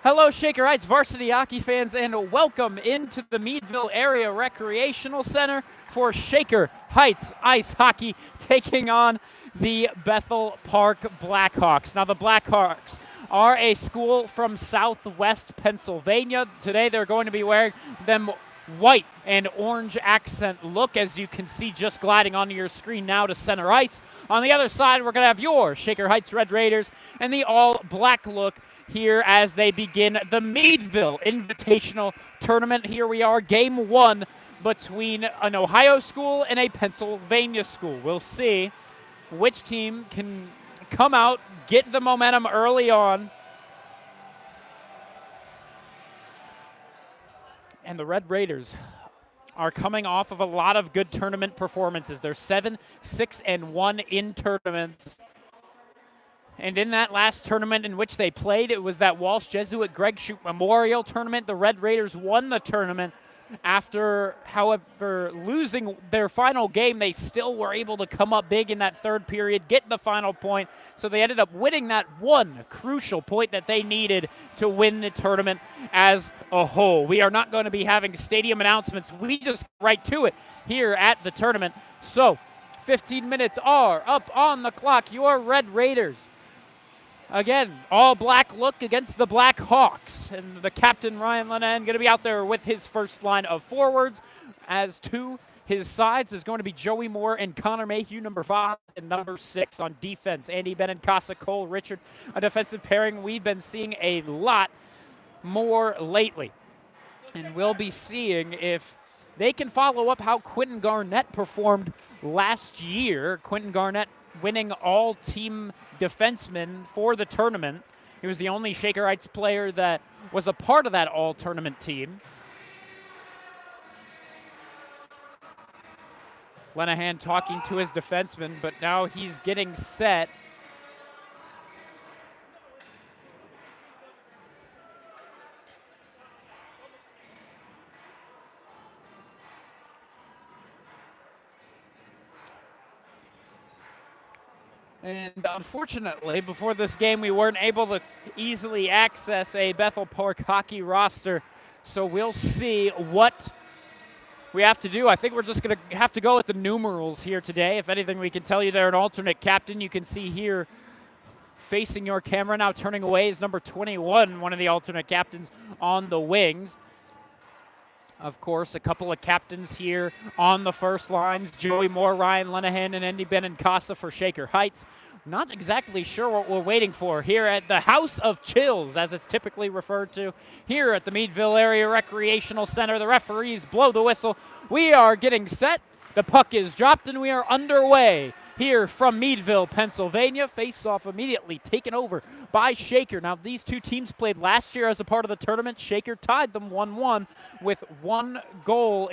Hello, Shaker Heights varsity hockey fans, and welcome into the Meadville Area Recreational Center for Shaker Heights Ice Hockey taking on the Bethel Park Blackhawks. Now, the Blackhawks are a school from southwest Pennsylvania. Today, they're going to be wearing them white and orange accent look, as you can see just gliding onto your screen now to center ice. On the other side, we're going to have your Shaker Heights Red Raiders and the all-black look here as they begin the Meadville Invitational Tournament. Here we are, game one between an Ohio school and a Pennsylvania school. We'll see which team can come out, get the momentum early on. And the Red Raiders are coming off of a lot of good tournament performances. They're 7-6-1 in tournaments. And in that last tournament in which they played, it was that Walsh Jesuit Greg Shute Memorial Tournament. The Red Raiders won the tournament. After, however, losing their final game, they still were able to come up big in that third period, get the final point. So they ended up winning that one crucial point that they needed to win the tournament as a whole. We are not going to be having stadium announcements. We just get right to it here at the tournament. So 15 minutes are up on the clock. Your Red Raiders, again, all black look against the Black Hawks. And the captain, Ryan Lenahan, going to be out there with his first line of forwards. As to his sides is going to be Joey Moore and Connor Mayhew, number 5 and number 6 on defense. Andy Benincasa, Cole Richard, a defensive pairing we've been seeing a lot more lately. And we'll be seeing if they can follow up how Quentin Garnett performed last year. Quentin Garnett winning all-team defenseman for the tournament. He was the only Shaker Heights player that was a part of that all-tournament team. Lenahan talking to his defenseman, but now he's getting set. And unfortunately, before this game, we weren't able to easily access a Bethel Park hockey roster. So we'll see what we have to do. I think we're just going to have to go with the numerals here today. If anything, we can tell you they're an alternate captain. You can see here facing your camera now, turning away, is number 21, one of the alternate captains on the wings. Of course, a couple of captains here on the first lines, Joey Moore, Ryan Lenahan, and Andy Benincasa for Shaker Heights. Not exactly sure what we're waiting for here at the House of Chills, as it's typically referred to here at the Meadville Area Recreational Center. The referees blow the whistle. We are getting set. The puck is dropped, and we are underway here from Meadville, Pennsylvania. Face-off immediately taken over by Shaker. Now, these two teams played last year as a part of the tournament. Shaker tied them 1-1 with one goal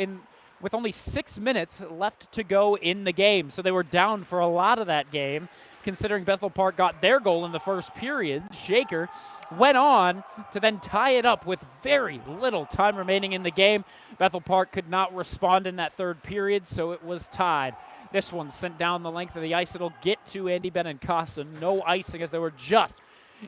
with only 6 minutes left to go in the game. So they were down for a lot of that game, considering Bethel Park got their goal in the first period. Shaker went on to then tie it up with very little time remaining in the game. Bethel Park could not respond in that third period, so it was tied. This one sent down the length of the ice. It'll get to Andy Benincasa. No icing, as they were just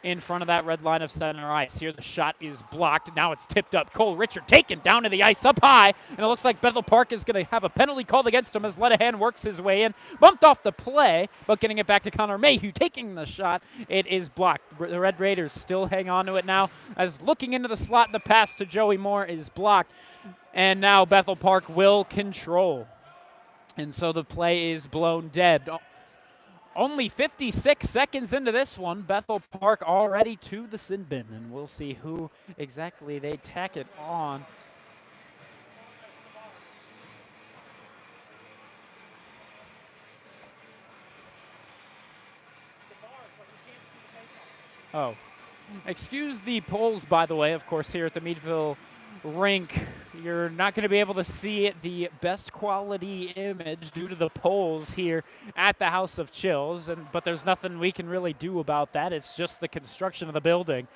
in front of that red line of center ice. Here the shot is blocked. Now it's tipped up. Cole Richard taken down to the ice up high. And it looks like Bethel Park is going to have a penalty called against him as Lenahan works his way in. Bumped off the play, but getting it back to Connor Mayhew, taking the shot. It is blocked. The Red Raiders still hang on to it now, as looking into the slot, the pass to Joey Moore is blocked. And now Bethel Park will control. And so the play is blown dead. Only 56 seconds into this one, Bethel Park already to the sin bin, and we'll see who exactly they tack it on. Oh, excuse the polls, by the way, of course, here at the Meadville rink. You're not going to be able to see the best quality image due to the poles here at the House of Chills, but there's nothing we can really do about that. It's just the construction of the building.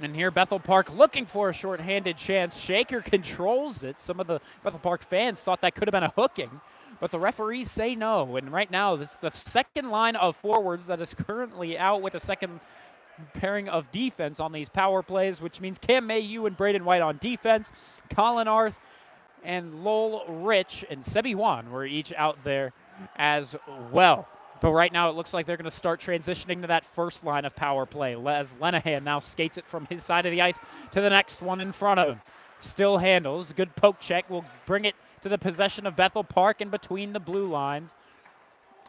And here Bethel Park looking for a shorthanded chance. Shaker controls it. Some of the Bethel Park fans thought that could have been a hooking, but the referees say no. And right now, it's the second line of forwards that is currently out with a second pairing of defense on these power plays, which means Cam Mayhew and Braden White on defense. Colin Arth and Lowell Rich and Sebi Juan were each out there as well. But right now it looks like they're going to start transitioning to that first line of power play as Lenahan now skates it from his side of the ice to the next one in front of him. Still handles. Good poke check will bring it to the possession of Bethel Park in between the blue lines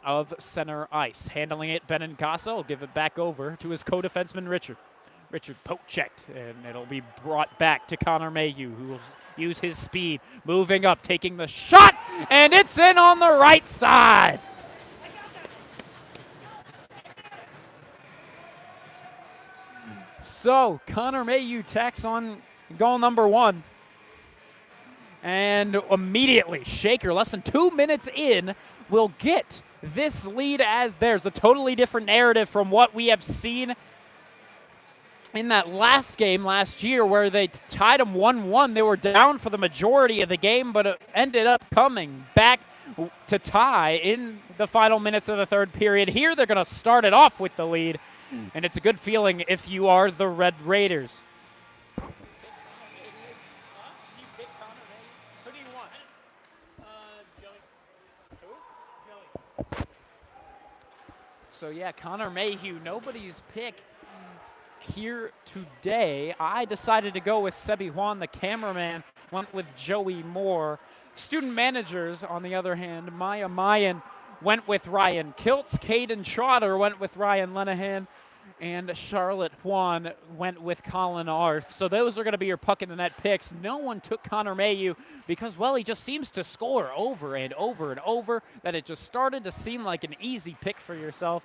of center ice. Handling it, Benincasa will give it back over to his co-defenseman Richard. Richard poke checked, and it'll be brought back to Connor Mayhew, who will use his speed, moving up, taking the shot, and it's in on the right side. So Connor Mayhew tacks on goal number 1. And immediately, Shaker, less than 2 minutes in, will get this lead as theirs. A totally different narrative from what we have seen in that last game last year where they tied them 1-1. They were down for the majority of the game, but it ended up coming back to tie in the final minutes of the third period. Here they're going to start it off with the lead, and it's a good feeling if you are the Red Raiders. So yeah, Connor Mayhew, nobody's pick here today. I decided to go with Sebi Juan, the cameraman, went with Joey Moore. Student managers, on the other hand, Maya Mayan went with Ryan Kiltz, Caden Trotter went with Ryan Lenahan, and Charlotte Juan went with Colin Arth. So those are going to be your puck in the net picks. No one took Connor Mayhew because, well, he just seems to score over and over and over, that it just started to seem like an easy pick for yourself.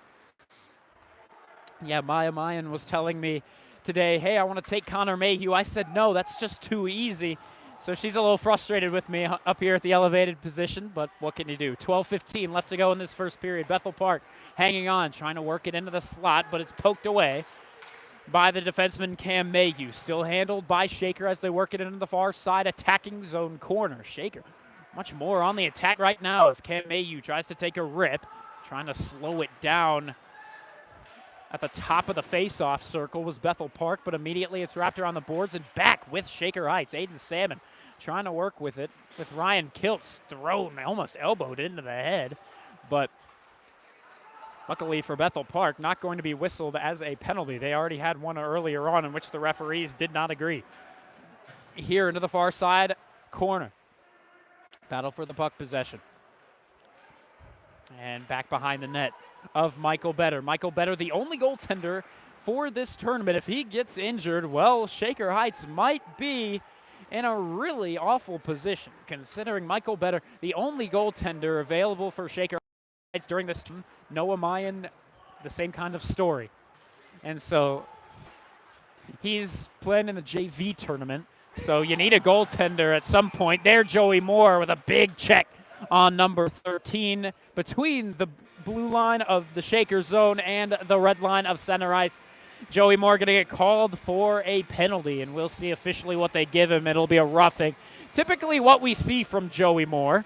Yeah, Maya Mayan was telling me today, hey, I want to take Connor Mayhew. I said, no, that's just too easy. So she's a little frustrated with me up here at the elevated position, but what can you do? 12:15 left to go in this first period. Bethel Park hanging on, trying to work it into the slot, but it's poked away by the defenseman Cam Mayhew. Still handled by Shaker as they work it into the far side, attacking zone corner. Shaker much more on the attack right now as Cam Mayhew tries to take a rip, trying to slow it down. At the top of the face-off circle was Bethel Park, but immediately it's wrapped around the boards and back with Shaker Heights. Aiden Salmon trying to work with it, with Ryan Kiltz thrown, almost elbowed into the head. But luckily for Bethel Park, not going to be whistled as a penalty. They already had one earlier on in which the referees did not agree. Here into the far side corner. Battle for the puck possession. And back behind the net of Michael Better. Michael Better, the only goaltender for this tournament. If he gets injured, well, Shaker Heights might be in a really awful position, considering Michael Better, the only goaltender available for Shaker Heights during this time. Noah Mayan, the same kind of story. And so he's playing in the JV tournament, so you need a goaltender at some point. There, Joey Moore with a big check on number 13 between the blue line of the Shaker zone and the red line of center ice. Joey Moore going to get called for a penalty, and we'll see officially what they give him. It'll be a roughing. Typically what we see from Joey Moore,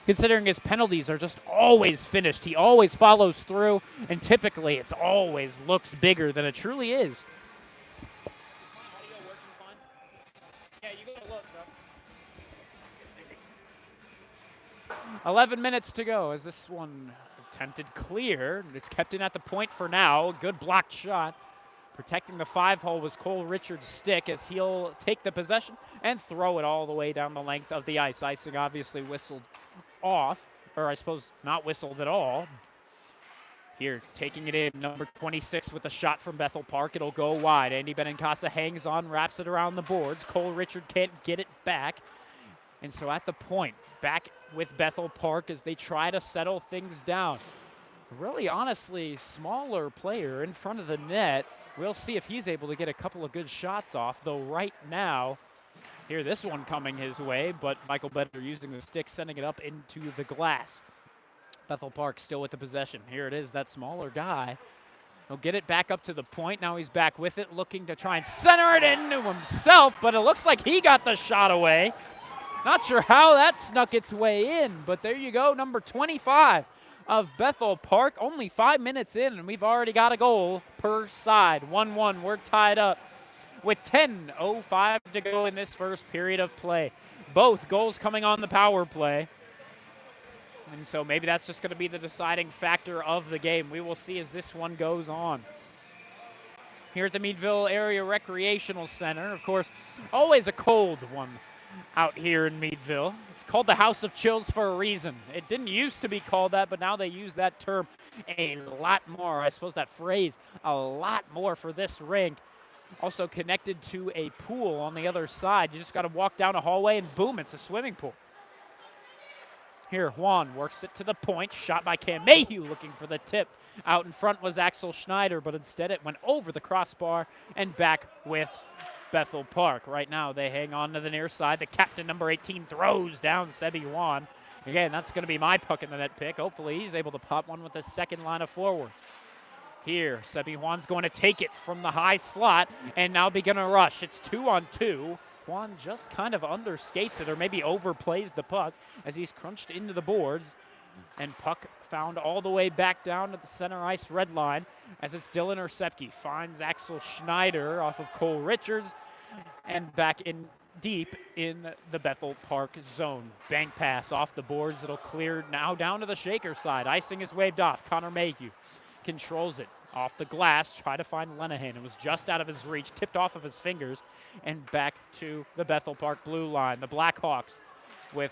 considering his penalties are just always finished. He always follows through, and typically it's always looks bigger than it truly is. 11 minutes to go as this one attempted clear. It's kept in at the point for now. Good blocked shot. Protecting the 5-hole was Cole Richards' stick as he'll take the possession and throw it all the way down the length of the ice. Icing obviously whistled off, or I suppose not whistled at all. Here, taking it in, number 26 with a shot from Bethel Park. It'll go wide. Andy Benincasa hangs on, wraps it around the boards. Cole Richard can't get it back. And so at the point, back with Bethel Park as they try to settle things down. Really, honestly, smaller player in front of the net. We'll see if he's able to get a couple of good shots off, though right now, hear this one coming his way, but Michael Better using the stick, sending it up into the glass. Bethel Park still with the possession. Here it is, that smaller guy. He'll get it back up to the point. Now he's back with it, looking to try and center it into himself, but it looks like he got the shot away. Not sure how that snuck its way in, but there you go, number 25 of Bethel Park. Only 5 minutes in, and we've already got a goal per side. 1-1, we're tied up with 10:05 to go in this first period of play. Both goals coming on the power play. And so maybe that's just going to be the deciding factor of the game. We will see as this one goes on. Here at the Meadville Area Recreational Center, of course, always a cold one out here in Meadville. It's called the House of Chills for a reason. It didn't used to be called that, but now they use that term a lot more. I suppose that phrase, a lot more for this rink. Also connected to a pool on the other side. You just got to walk down a hallway and boom, it's a swimming pool. Here, Juan works it to the point. Shot by Cam Mayhew looking for the tip. Out in front was Axel Schneider, but instead it went over the crossbar and back with Bethel Park. Right now they hang on to the near side. The captain, number 18, throws down Sebi Juan. Again, that's going to be my puck in the net pick. Hopefully he's able to pop one with the second line of forwards. Here, Sebi Juan's going to take it from the high slot and now begin a rush. It's 2-on-2. Juan just kind of underskates it or maybe overplays the puck as he's crunched into the boards. And puck found all the way back down to the center ice red line as it's Dylan Ersepke finds Axel Schneider off of Cole Richards and back in deep in the Bethel Park zone. Bank pass off the boards. It'll clear now down to the Shaker side. Icing is waved off. Connor Mayhew controls it off the glass, try to find Lenahan. It was just out of his reach, tipped off of his fingers, and back to the Bethel Park blue line. The Blackhawks with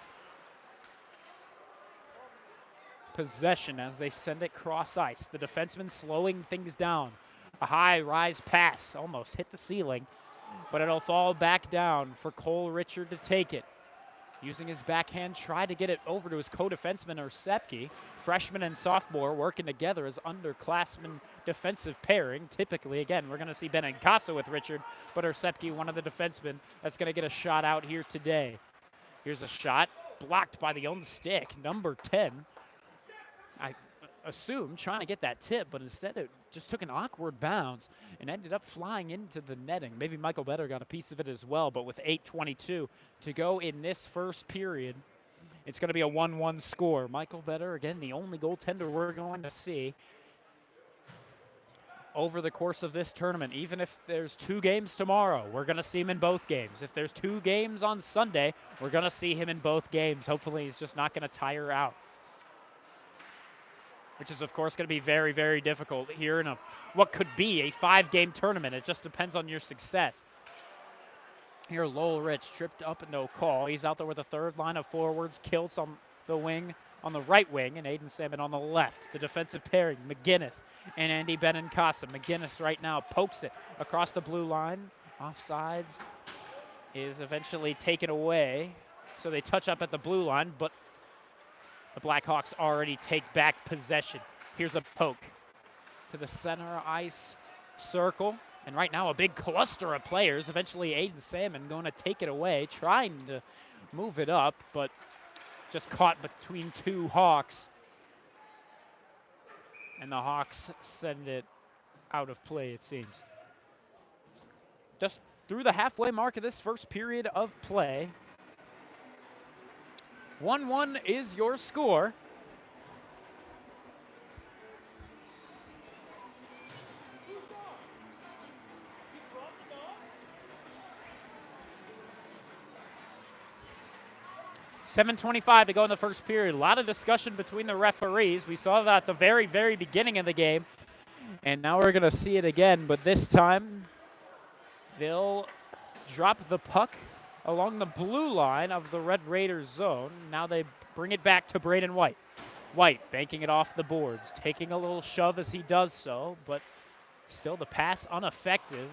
possession as they send it cross ice. The defenseman slowing things down. A high rise pass almost hit the ceiling, but it'll fall back down for Cole Richard to take it. Using his backhand, try to get it over to his co-defenseman, Ersepke. Freshman and sophomore working together as underclassmen defensive pairing. Typically, again, we're going to see Benincasa with Richard, but Ersepke, one of the defensemen, that's going to get a shot out here today. Here's a shot blocked by the own stick, number 10. I assume trying to get that tip, but instead it just took an awkward bounce and ended up flying into the netting. Maybe Michael Better got a piece of it as well, but with 8:22 to go in this first period, it's going to be a 1-1 score. Michael Better, again, the only goaltender we're going to see over the course of this tournament. Even if there's 2 games tomorrow, we're going to see him in both games. If there's 2 games on Sunday, we're going to see him in both games. Hopefully he's just not going to tire out, which is, of course, going to be very, very difficult here in what could be a 5-game tournament. It just depends on your success. Here, Lowell Rich tripped up, no call. He's out there with a third line of forwards. Kiltz on the wing, on the right wing, and Aiden Salmon on the left. The defensive pairing, McGinnis and Andy Benincasa. McGinnis right now pokes it across the blue line. Offsides is eventually taken away. So they touch up at the blue line, but the Blackhawks already take back possession. Here's a poke to the center ice circle. And right now a big cluster of players. Eventually Aiden Salmon going to take it away, trying to move it up, but just caught between 2 Hawks. And the Hawks send it out of play, it seems. Just through the halfway mark of this first period of play. 1-1 is your score. $7:25 to go in the first period. A lot of discussion between the referees. We saw that at the very, very beginning of the game. And now we're going to see it again, but this time they'll drop the puck along the blue line of the Red Raiders zone. Now they bring it back to Braden White. White banking it off the boards, taking a little shove as he does so, but still the pass ineffective.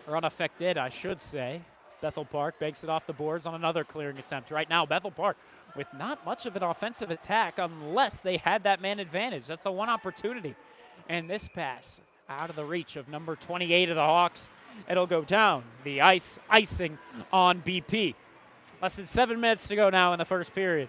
Or unaffected, I should say. Bethel Park banks it off the boards on another clearing attempt. Right now, Bethel Park with not much of an offensive attack unless they had that man advantage. That's the one opportunity. And this pass out of the reach of number 28 of the Hawks. It'll go down. The icing on BP. Less than 7 minutes to go now in the first period.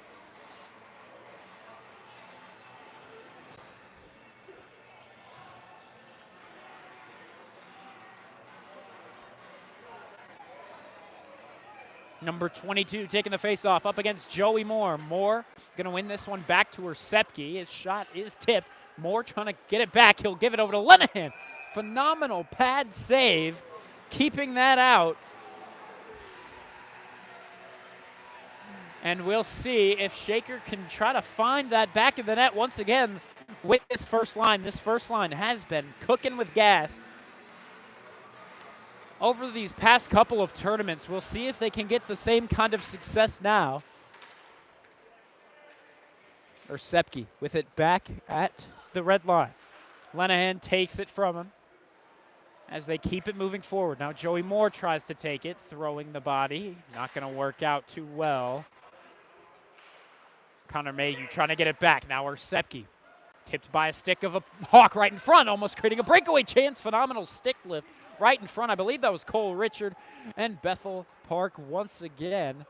Number 22 taking the face-off up against Joey Moore. Moore going to win this one back to her Sepke. His shot is tipped. Moore trying to get it back. He'll give it over to Lenahan. Phenomenal pad save, keeping that out. And we'll see if Shaker can try to find that back of the net once again with this first line. This first line has been cooking with gas over these past couple of tournaments. We'll see if they can get the same kind of success now. Or Sepke with it back at the red line. Lenahan takes it from him as they keep it moving forward. Now Joey Moore tries to take it, throwing the body. Not going to work out too well. Connor Mayhew trying to get it back. Now our Sepke tipped by a stick of a Hawk right in front, almost creating a breakaway chance. Phenomenal stick lift right in front. I believe that was Cole Richard. And Bethel Park once again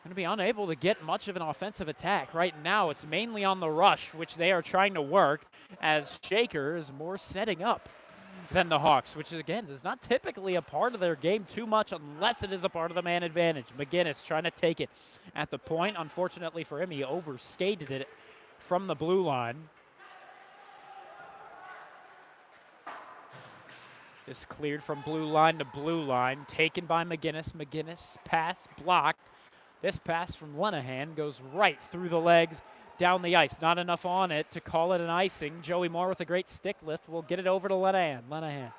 going to be unable to get much of an offensive attack. Right now it's mainly on the rush, which they are trying to work, as Shaker is more setting up than the Hawks, which again is not typically a part of their game too much unless it is a part of the man advantage. McGinnis trying to take it at the point. Unfortunately for him, he overskated it from the blue line. This cleared from blue line to blue line, taken by McGinnis. McGinnis pass blocked. This pass from Lenahan goes right through the legs, down the ice. Not enough on it to call it an icing. Joey Moore with a great stick lift will get it over to Lenahan. Lenahan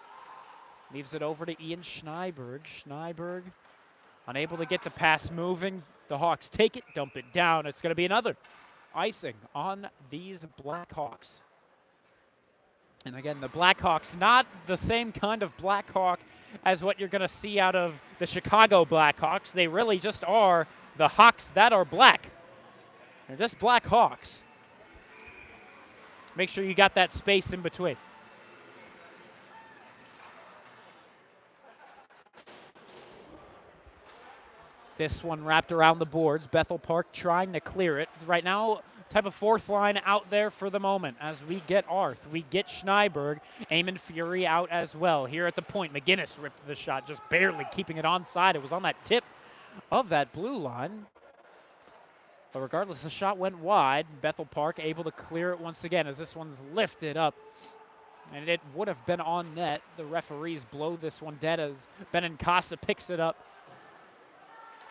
leaves it over to Ian Schneiberg. Schneiberg unable to get the pass moving. The Hawks take it, dump it down. It's going to be another icing on these Blackhawks. And again, the Blackhawks, not the same kind of Blackhawk as what you're going to see out of the Chicago Blackhawks. They really just are the Hawks that are black. They're just Black Hawks. Make sure you got that space in between. This one wrapped around the boards. Bethel Park trying to clear it. Right now, type of fourth line out there for the moment as we get Arth. We get Schneiberg. Eamon Fury out as well. Here at the point, McGinnis ripped the shot, just barely keeping it onside. It was on that tip of that blue line. But regardless, the shot went wide. Bethel Park able to clear it once again as this one's lifted up. And it would have been on net. The referees blow this one dead as Benincasa picks it up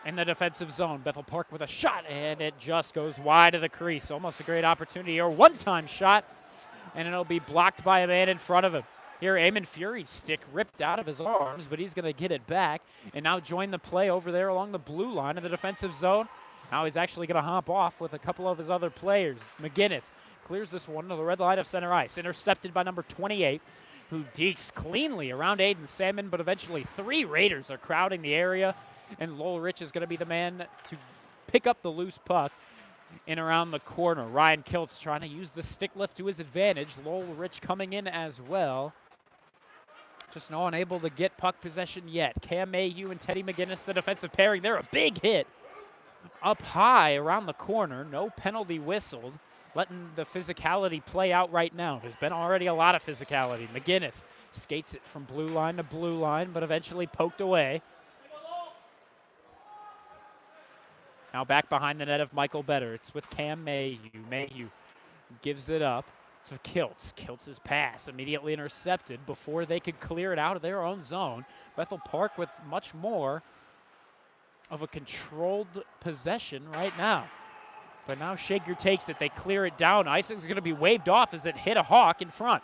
in the defensive zone. Bethel Park with a shot, and it just goes wide of the crease. Almost a great opportunity, or one-time shot, and it'll be blocked by a man in front of him. Here, Eamon Fury's stick ripped out of his arms, but he's going to get it back and now join the play over there along the blue line in the defensive zone. Now he's actually going to hop off with a couple of his other players. McGinnis clears this one to the red line of center ice. Intercepted by number 28, who dekes cleanly around Aiden Salmon, but eventually 3 Raiders are crowding the area, and Lowell Rich is going to be the man to pick up the loose puck in around the corner. Ryan Kiltz trying to use the stick lift to his advantage. Lowell Rich coming in as well. Just no one able to get puck possession yet. Cam Mayhew and Teddy McGinnis, the defensive pairing. They're a big hit up high around the corner. No penalty whistled. Letting the physicality play out right now. There's been already a lot of physicality. McGinnis skates it from blue line to blue line, but eventually poked away. Now back behind the net of Michael Better. It's with Cam Mayhew. Mayhew gives it up to Kiltz. Kiltz's pass immediately intercepted before they could clear it out of their own zone. Bethel Park with much more of a controlled possession right now. But now Shaker takes it. They clear it down. Icing's going to be waved off as it hit a Hawk in front.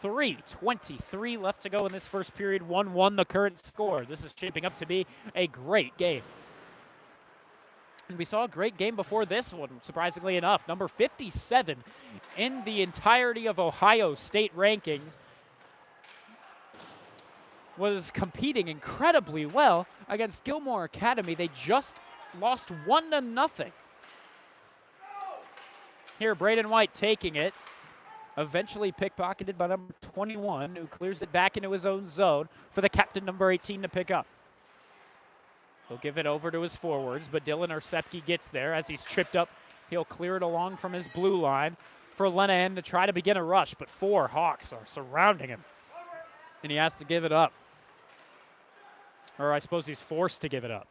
3:23 left to go in this first period. 1-1 the current score. This is shaping up to be a great game. And we saw a great game before this one, surprisingly enough. Number 57 in the entirety of Ohio State rankings was competing incredibly well against Gilmore Academy. They just lost 1-0. Here, Braden White taking it. Eventually pickpocketed by number 21, who clears it back into his own zone for the captain, number 18, to pick up. He'll give it over to his forwards, but Dylan Orsepke gets there. As he's tripped up, he'll clear it along from his blue line for Lenahan to try to begin a rush, but 4 Hawks are surrounding him, and he has to give it up. Or I suppose he's forced to give it up.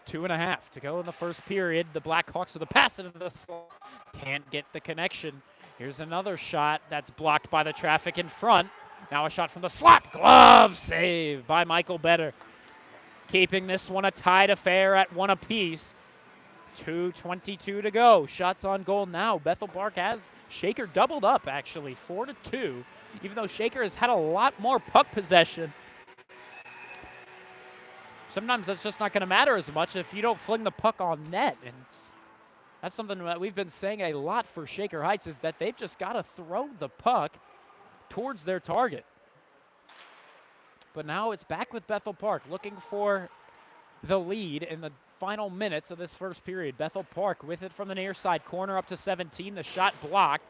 2.5 to go in the first period. The Blackhawks with a pass into the slot. Can't get the connection. Here's another shot that's blocked by the traffic in front. Now a shot from the slot. Glove save by Michael Better. Keeping this one a tied affair at 1 apiece. 2:22 to go. Shots on goal now. Bethel Park has Shaker doubled up, actually, 4-2. Even though Shaker has had a lot more puck possession, sometimes that's just not going to matter as much if you don't fling the puck on net. And that's something that we've been saying a lot for Shaker Heights, is that they've just got to throw the puck towards their target. But now it's back with Bethel Park, looking for the lead in the final minutes of this first period. Bethel Park with it from the near side corner up to 17. The shot blocked.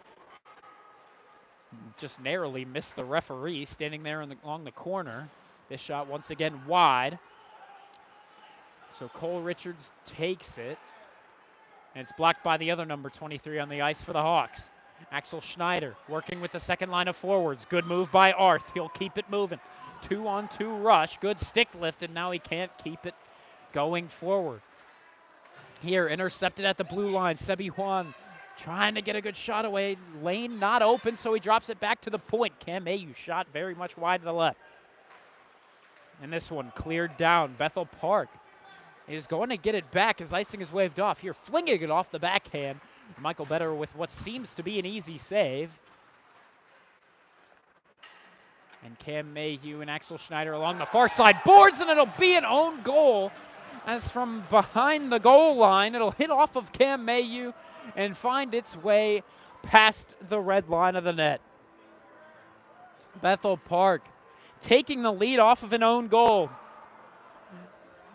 Just narrowly missed the referee standing there along the corner. This shot once again wide. So Cole Richards takes it. And it's blocked by the other number 23 on the ice for the Hawks. Axel Schneider working with the second line of forwards. Good move by Arth. He'll keep it moving. 2-on-2 rush. Good stick lift, and now he can't keep it going forward. Here, intercepted at the blue line. Sebi Juan trying to get a good shot away. Lane not open, so he drops it back to the point. Cam Mayu shot very much wide to the left. And this one cleared down. Bethel Park is going to get it back as icing is waved off. Here, flinging it off the backhand. Michael Better with what seems to be an easy save. And Cam Mayhew and Axel Schneider along the far side boards, and it'll be an own goal. As from behind the goal line, it'll hit off of Cam Mayhew and find its way past the red line of the net. Bethel Park taking the lead off of an own goal.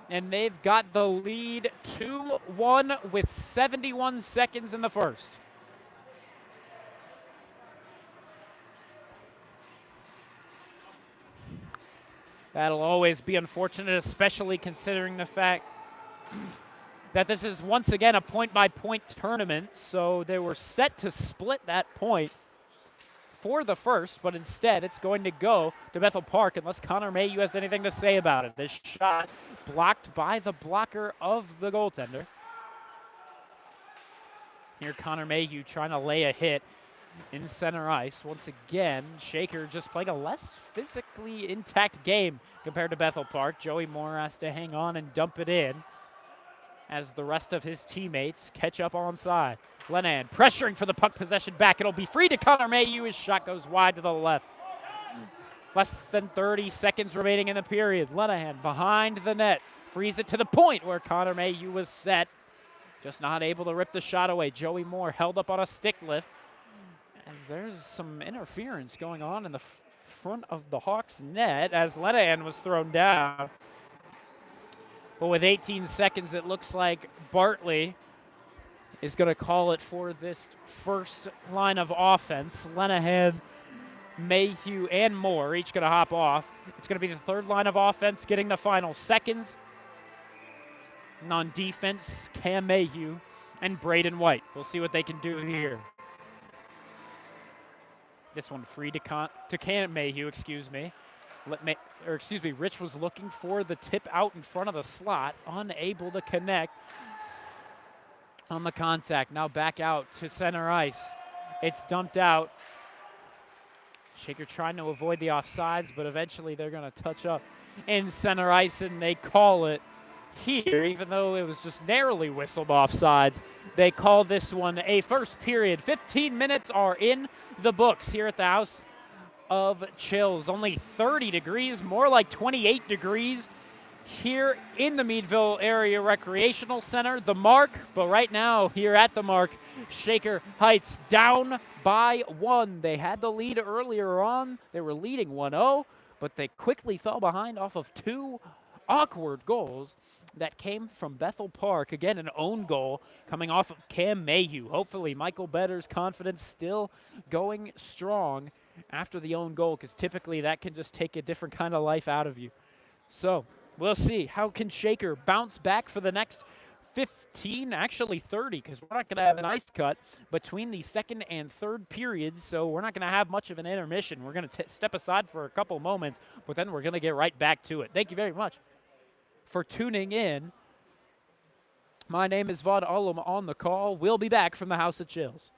And they've got the lead 2-1 with 71 seconds in the first. That'll always be unfortunate, especially considering the fact that this is once again a point-by-point tournament. So they were set to split that point for the first, but instead it's going to go to Bethel Park unless Connor Mayhew has anything to say about it. This shot blocked by the blocker of the goaltender. Here Connor Mayhew trying to lay a hit in center ice. Once again, Shaker just playing a less physically intact game compared to Bethel Park. Joey Moore has to hang on and dump it in as the rest of his teammates catch up onside. Lenahan pressuring for the puck possession back. It'll be free to Connor Mayhew. His shot goes wide to the left. Less than 30 seconds remaining in the period. Lenahan behind the net. Frees it to the point where Connor Mayhew was set. Just not able to rip the shot away. Joey Moore held up on a stick lift. As there's some interference going on in the front of the Hawks net as Lenahan was thrown down. But with 18 seconds, it looks like Bartley is going to call it for this first line of offense. Lenahan, Mayhew, and Moore each going to hop off. It's going to be the third line of offense getting the final seconds. And on defense, Cam Mayhew and Braden White. We'll see what they can do here. This one free to Cam Mayhew, excuse me. Rich was looking for the tip out in front of the slot, unable to connect on the contact. Now back out to center ice. It's dumped out. Shaker trying to avoid the offsides, but eventually they're going to touch up in center ice, and they call it here, even though it was just narrowly whistled offsides. They call this one a first period. 15 minutes are in the books here at the House of Chills. Only 30 degrees, more like 28 degrees here in the Meadville Area Recreational Center. The Mark, but right now here at the Mark, Shaker Heights down by 1. They had the lead earlier on. They were leading 1-0, but they quickly fell behind off of 2 awkward goals that came from Bethel Park. Again, an own goal coming off of Cam Mayhew. Hopefully, Michael Better's confidence still going strong after the own goal, because typically that can just take a different kind of life out of you. So we'll see. How can Shaker bounce back for the next 15, actually 30, because we're not going to have an ice cut between the second and third periods, so we're not going to have much of an intermission. We're going to step aside for a couple moments, but then we're going to get right back to it. Thank you very much. for tuning in. My name is Vaughn Ullum on the call. We'll be back from the House of Chills.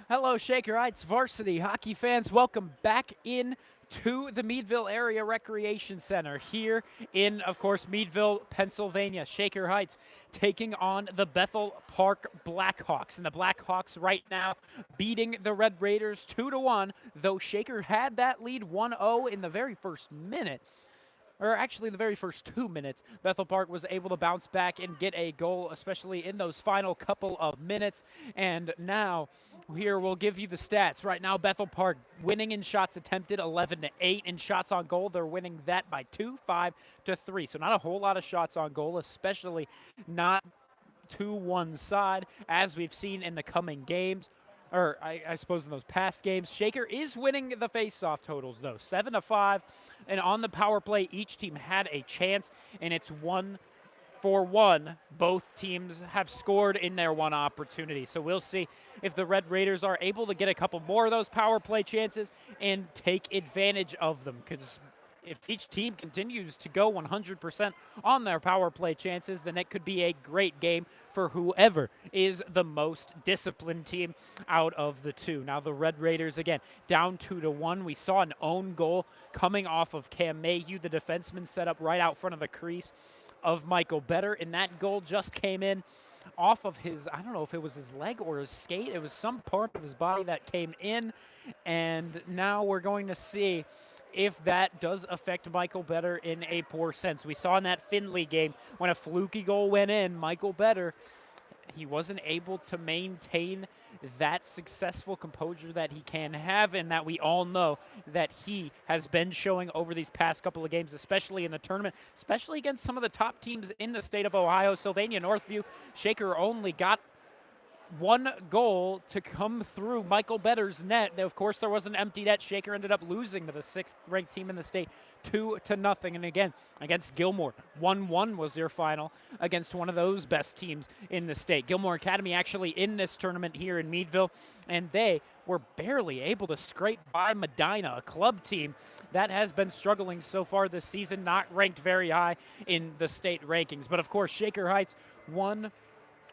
Hello, Shaker Heights Varsity hockey fans. Welcome back in to the Meadville Area Recreation Center here in, of course, Meadville, Pennsylvania. Shaker Heights taking on the Bethel Park Blackhawks. And the Blackhawks right now beating the Red Raiders 2-1, though Shaker had that lead 1-0 in the very first minute. Or actually the very first 2 minutes, Bethel Park was able to bounce back and get a goal, especially in those final couple of minutes. And now, here we'll give you the stats. Right now, Bethel Park winning in shots attempted, 11-8 in shots on goal. They're winning that by 5-3. So not a whole lot of shots on goal, especially not to one side, as we've seen in the coming games. Or I suppose in those past games. Shaker is winning the face-off totals, though, 7-5. And on the power play, each team had a chance, and it's 1-for-1. Both teams have scored in their one opportunity. So we'll see if the Red Raiders are able to get a couple more of those power play chances and take advantage of them, because if each team continues to go 100% on their power play chances, then it could be a great game for whoever is the most disciplined team out of the two. Now the Red Raiders, again, down 2-1. We saw an own goal coming off of Cam Mayhew, the defenseman, set up right out front of the crease of Michael Better, and that goal just came in off of his, I don't know if it was his leg or his skate. It was some part of his body that came in, and now we're going to see if that does affect Michael Better in a poor sense. We saw in that Findlay game when a fluky goal went in, Michael Better, he wasn't able to maintain that successful composure that he can have, and that we all know that he has been showing over these past couple of games, especially in the tournament, especially against some of the top teams in the state of Ohio. Sylvania Northview, Shaker only got one goal to come through Michael Better's net. Of course, there was an empty net. Shaker ended up losing to the 6th-ranked team in the state 2-0. And again, against Gilmore, 1-1 was their final against one of those best teams in the state. Gilmore Academy actually in this tournament here in Meadville, and they were barely able to scrape by Medina, a club team that has been struggling so far this season, not ranked very high in the state rankings. But of course, Shaker Heights, one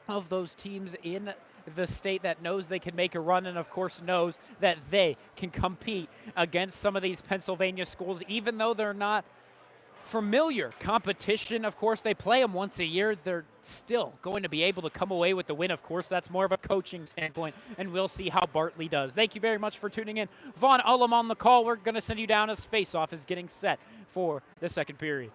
of those teams in the state that knows they can make a run, and of course knows that they can compete against some of these Pennsylvania schools, even though they're not familiar competition. Of course, they play them once a year. They're still going to be able to come away with the win. Of course, that's more of a coaching standpoint, and we'll see how Bartley does. Thank you very much for tuning in. Vaughn Ullum on the call. We're going to send you down as face-off is getting set for the second period.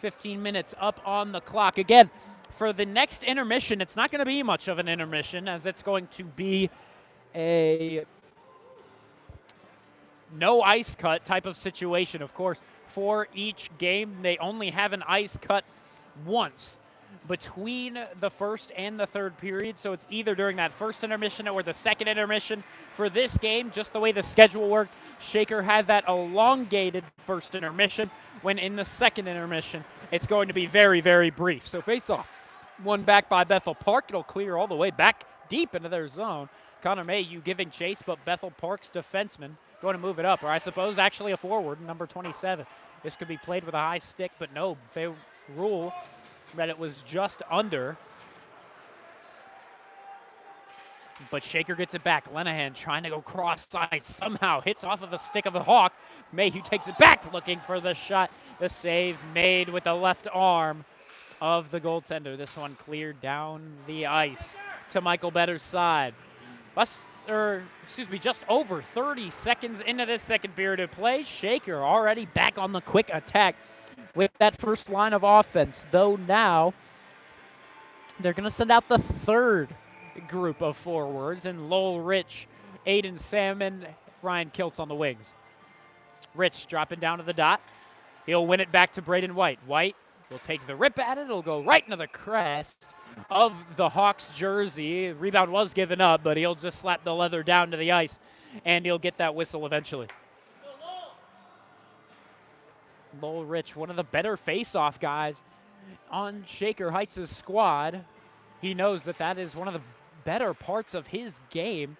15 minutes up on the clock. Again, for the next intermission, it's not going to be much of an intermission, as it's going to be a no ice cut type of situation. Of course, for each game, they only have an ice cut once between the first and the third period, so it's either during that first intermission or the second intermission. For this game, just the way the schedule worked, Shaker had that elongated first intermission, when in the second intermission, it's going to be very, very brief. So face-off, one back by Bethel Park. It'll clear all the way back deep into their zone. Connor Mayhew giving chase, but Bethel Park's defenseman going to move it up, or I suppose actually a forward, number 27. This could be played with a high stick, but no, they rule that it was just under. But Shaker gets it back. Lenahan trying to go cross-ice. Somehow hits off of the stick of the Hawk. Mayhew takes it back, looking for the shot. The save made with the left arm of the goaltender. This one cleared down the ice to Michael Better's side. Just over 30 seconds into this second period of play. Shaker already back on the quick attack with that first line of offense. Though now they're going to send out the third group of forwards, and Lowell Rich, Aiden Salmon, Ryan Kiltz on the wings. Rich dropping down to the dot. He'll win it back to Braden White. White will take the rip at it. It'll go right into the crest of the Hawks jersey. Rebound was given up, but he'll just slap the leather down to the ice, and he'll get that whistle eventually. Lowell Rich, one of the better face-off guys on Shaker Heights' squad. He knows that that is one of the better parts of his game.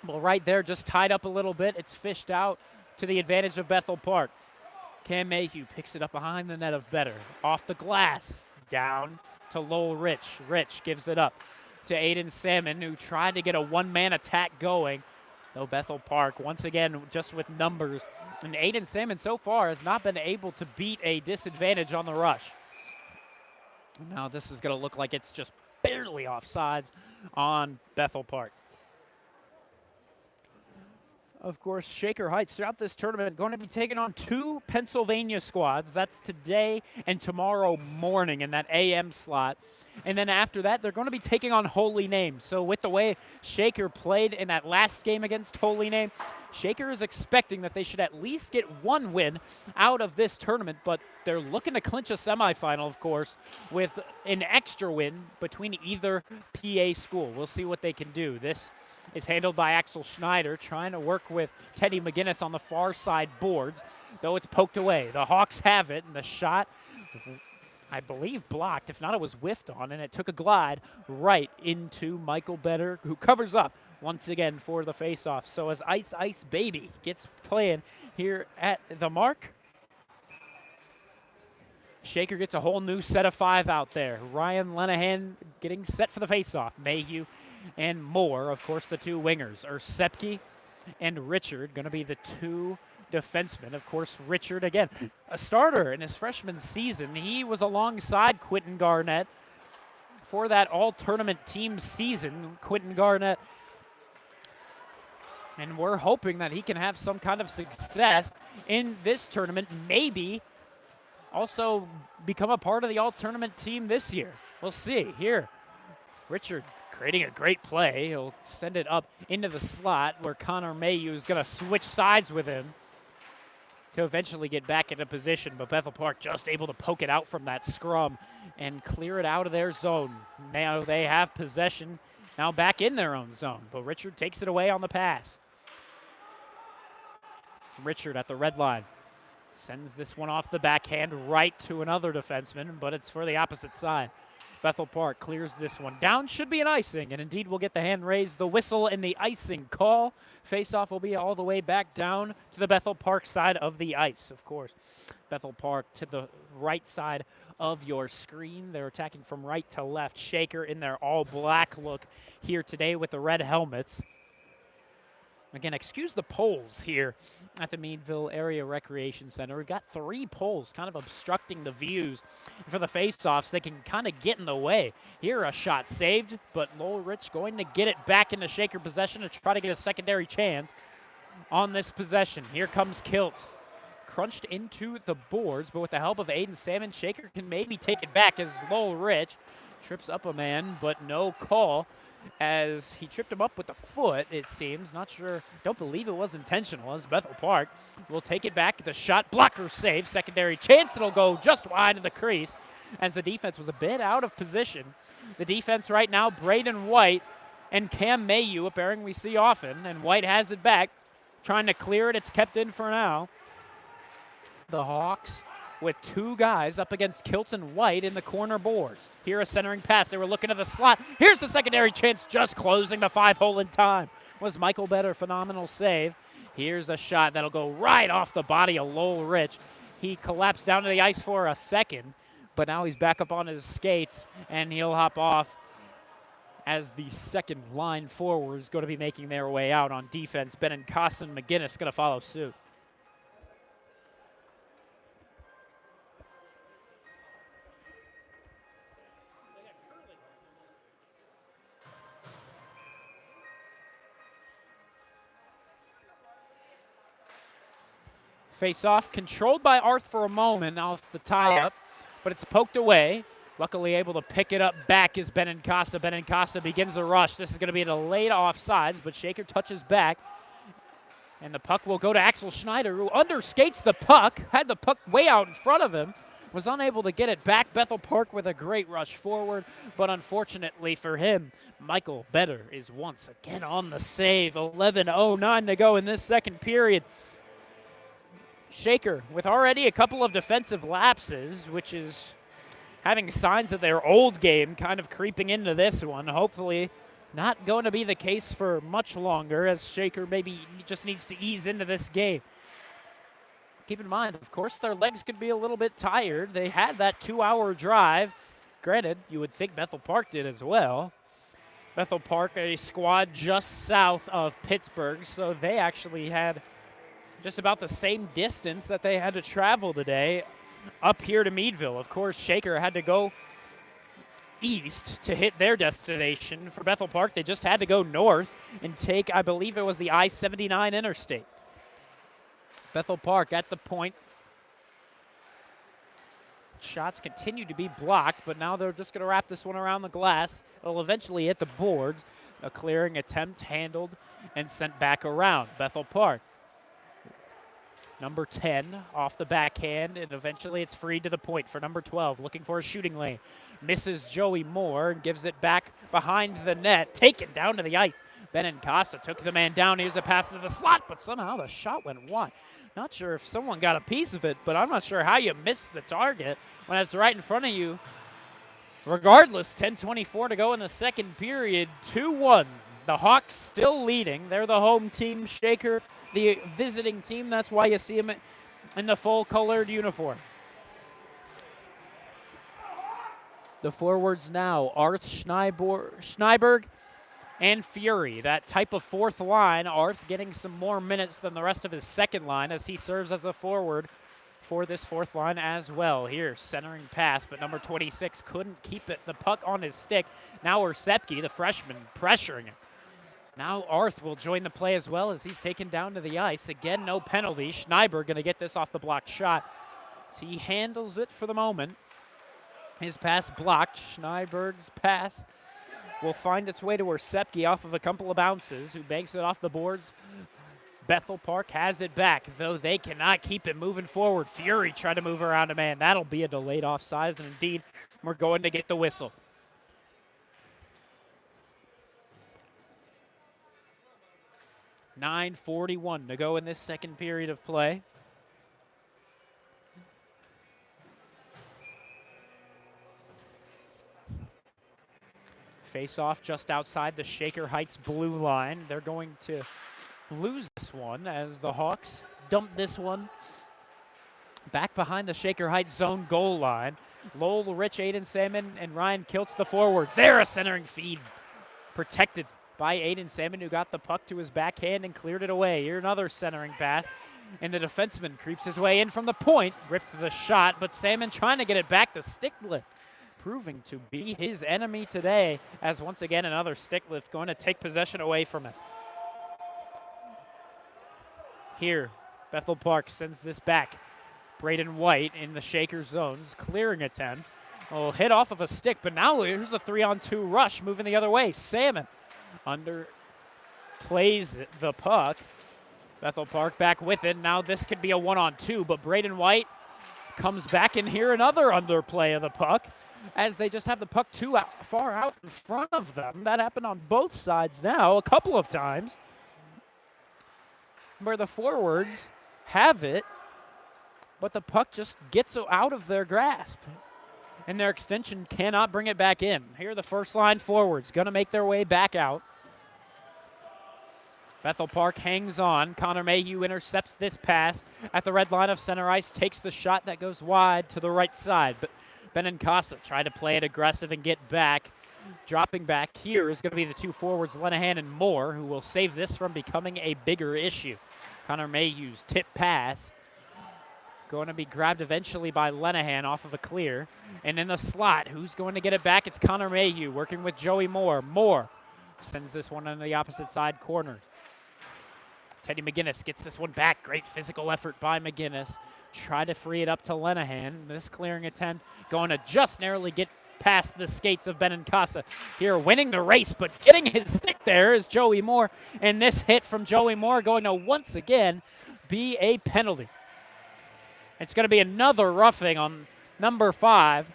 Well, right there, just tied up a little bit. It's fished out to the advantage of Bethel Park. Cam Mayhew picks it up behind the net of Better. Off the glass, down to Lowell Rich. Rich gives it up to Aiden Salmon, who tried to get a one-man attack going. Though Bethel Park, once again, just with numbers. And Aiden Salmon so far has not been able to beat a disadvantage on the rush. Now this is going to look like it's just barely offsides on Bethel Park. Of course, Shaker Heights throughout this tournament going to be taking on 2 Pennsylvania squads. That's today and tomorrow morning in that AM slot. And then after that, they're going to be taking on Holy Name. So with the way Shaker played in that last game against Holy Name, Shaker is expecting that they should at least get 1 win out of this tournament, but they're looking to clinch a semifinal, of course, with an extra win between either PA school. We'll see what they can do. This is handled by Axel Schneider, trying to work with Teddy McGinnis on the far side boards, though it's poked away. The Hawks have it, and the shot, I believe, blocked. If not, it was whiffed on, and it took a glide right into Michael Better, who covers up once again for the faceoff. So as Ice Ice Baby gets playing here at the mark, Shaker gets a whole new set of 5 out there. Ryan Lenahan getting set for the faceoff. Mayhew and Moore, of course, the 2 wingers. Ersepke and Richard going to be the 2 defensemen. Of course, Richard, again, a starter in his freshman season. He was alongside Quentin Garnett for that all-tournament team season. Quentin Garnett, and we're hoping that he can have some kind of success in this tournament, maybe also become a part of the all-tournament team this year. We'll see. Here, Richard creating a great play. He'll send it up into the slot where Connor Mayhew is going to switch sides with him to eventually get back into position, but Bethel Park just able to poke it out from that scrum and clear it out of their zone. Now they have possession, now back in their own zone, but Richard takes it away on the pass. Richard at the red line sends this one off the backhand right to another defenseman, but it's for the opposite side. Bethel Park clears this one down. Should be an icing, and indeed we'll get the hand raised, the whistle, and the icing call. Face-off will be all the way back down to the Bethel Park side of the ice, of course. Bethel Park to the right side of your screen. They're attacking from right to left. Shaker in their all-black look here today with the red helmets. Again, excuse the poles here at the Meadville Area Recreation Center. We've got 3 poles kind of obstructing the views. And for the face-offs, they can kind of get in the way. Here, a shot saved, but Lowell Rich going to get it back into Shaker possession to try to get a secondary chance on this possession. Here comes Kiltz. Crunched into the boards, but with the help of Aiden Salmon, Shaker can maybe take it back as Lowell Rich trips up a man, but no call, as he tripped him up with the foot, it seems. Not sure, don't believe it was intentional, as Bethel Park will take it back. The shot blocker save, secondary chance. It'll go just wide of the crease as the defense was a bit out of position. The defense right now, Braden White and Cam Mayhew, a pairing we see often, and White has it back, trying to clear it. It's kept in for now. The Hawks with 2 guys up against Kiltz and White in the corner boards. Here a centering pass. They were looking at the slot. Here's the secondary chance, just closing the 5-hole in time. Was Michael Better, phenomenal save. Here's a shot that'll go right off the body of Lowell Rich. He collapsed down to the ice for a second, but now he's back up on his skates, and he'll hop off as the second line forward is going to be making their way out on defense. Benincasa and McGinnis going to follow suit. Face-off controlled by Arth for a moment off the tie-up, but it's poked away. Luckily able to pick it up back is Benincasa. Benincasa begins the rush. This is going to be a delayed offsides, but Shaker touches back. And the puck will go to Axel Schneider, who underskates the puck, had the puck way out in front of him, was unable to get it back. Bethel Park with a great rush forward, but unfortunately for him, Michael Better is once again on the save. 11:09 to go in this second period. Shaker with already a couple of defensive lapses, which is having signs of their old game kind of creeping into this one. Hopefully not going to be the case for much longer, as Shaker maybe just needs to ease into this game. keep in mind, of course, their legs could be a little bit tired. They had that 2-hour drive. Granted, you would think Bethel Park did as well. Bethel Park, a squad just south of Pittsburgh, so they actually had just about the same distance that they had to travel today up here to Meadville. Of course, Shaker had to go east to hit their destination. For Bethel Park, they just had to go north and take, I believe it was the I-79 interstate. Bethel Park at the point. Shots continue to be blocked, but now they're just going to wrap this one around the glass. It'll eventually hit the boards. A clearing attempt handled and sent back around. Bethel Park. Number 10 off the backhand, and eventually it's freed to the point for number 12, looking for a shooting lane. Misses Joey Moore and gives it back behind the net. Taken down to the ice. Benincasa took the man down. He was a pass into the slot, but somehow the shot went wide. Not sure if someone got a piece of it, but I'm not sure how you missed the target when it's right in front of you. Regardless, 10:24 to go in the second period, 2-1. The Hawks still leading. They're the home team. Shaker, the visiting team. That's why you see them in the full colored uniform. The forwards now, Arth, Schneiberg, and Fury. That type of fourth line, Arth getting some more minutes than the rest of his second line as he serves as a forward for this fourth line as well. Here, centering pass, but number 26 couldn't keep it. The puck on his stick. Now Orsepke, the freshman, pressuring him. Now Arth will join the play as well as he's taken down to the ice. Again, no penalty. Schneiberg going to get this off the block shot. So he handles it for the moment. His pass blocked. Schneiberg's pass will find its way to Orsepke off of a couple of bounces, who banks it off the boards. Bethel Park has it back, though they cannot keep it moving forward. Fury tried to move around a man. That'll be a delayed offsides, and indeed, we're going to get the whistle. .9:41 to go in this second period of play. Face off just outside the Shaker Heights blue line. They're going to lose this one as the Hawks dump this one back behind the Shaker Heights zone goal line. Lowell Rich, Aiden Salmon, and Ryan Kiltz, the forwards. There, a centering feed protected by Aiden Salmon, who got the puck to his backhand and cleared it away. Here another centering pass, and the defenseman creeps his way in from the point, ripped the shot, but Salmon trying to get it back. The stick lift proving to be his enemy today, as once again another stick lift going to take possession away from him. Here, Bethel Park sends this back. Braden White in the Shaker zones, clearing attempt. Oh, hit off of a stick, but now here's a 3-on-2 rush moving the other way. Salmon underplays the puck. Bethel Park back with it. Now this could be a 1-on-2, but Braden White comes back in here, another underplay of the puck, as they just have the puck too far out in front of them. That happened on both sides now a couple of times, where the forwards have it, but the puck just gets out of their grasp, and their extension cannot bring it back in. Here the first line forwards going to make their way back out. Bethel Park hangs on. Connor Mayhew intercepts this pass at the red line of center ice, takes the shot that goes wide to the right side, but Benincasa tried to play it aggressive and get back. Dropping back here is going to be the two forwards, Lenahan and Moore, who will save this from becoming a bigger issue. Connor Mayhew's tip pass going to be grabbed eventually by Lenahan off of a clear. And in the slot, who's going to get it back? It's Connor Mayhew working with Joey Moore. Moore sends this one on the opposite side corner. Teddy McGinnis gets this one back. Great physical effort by McGinnis. Try to free it up to Lenahan. This clearing attempt going to just narrowly get past the skates of Benincasa. Here winning the race, but getting his stick there is Joey Moore. And this hit from Joey Moore going to once again be a penalty. It's going to be another roughing on number 5.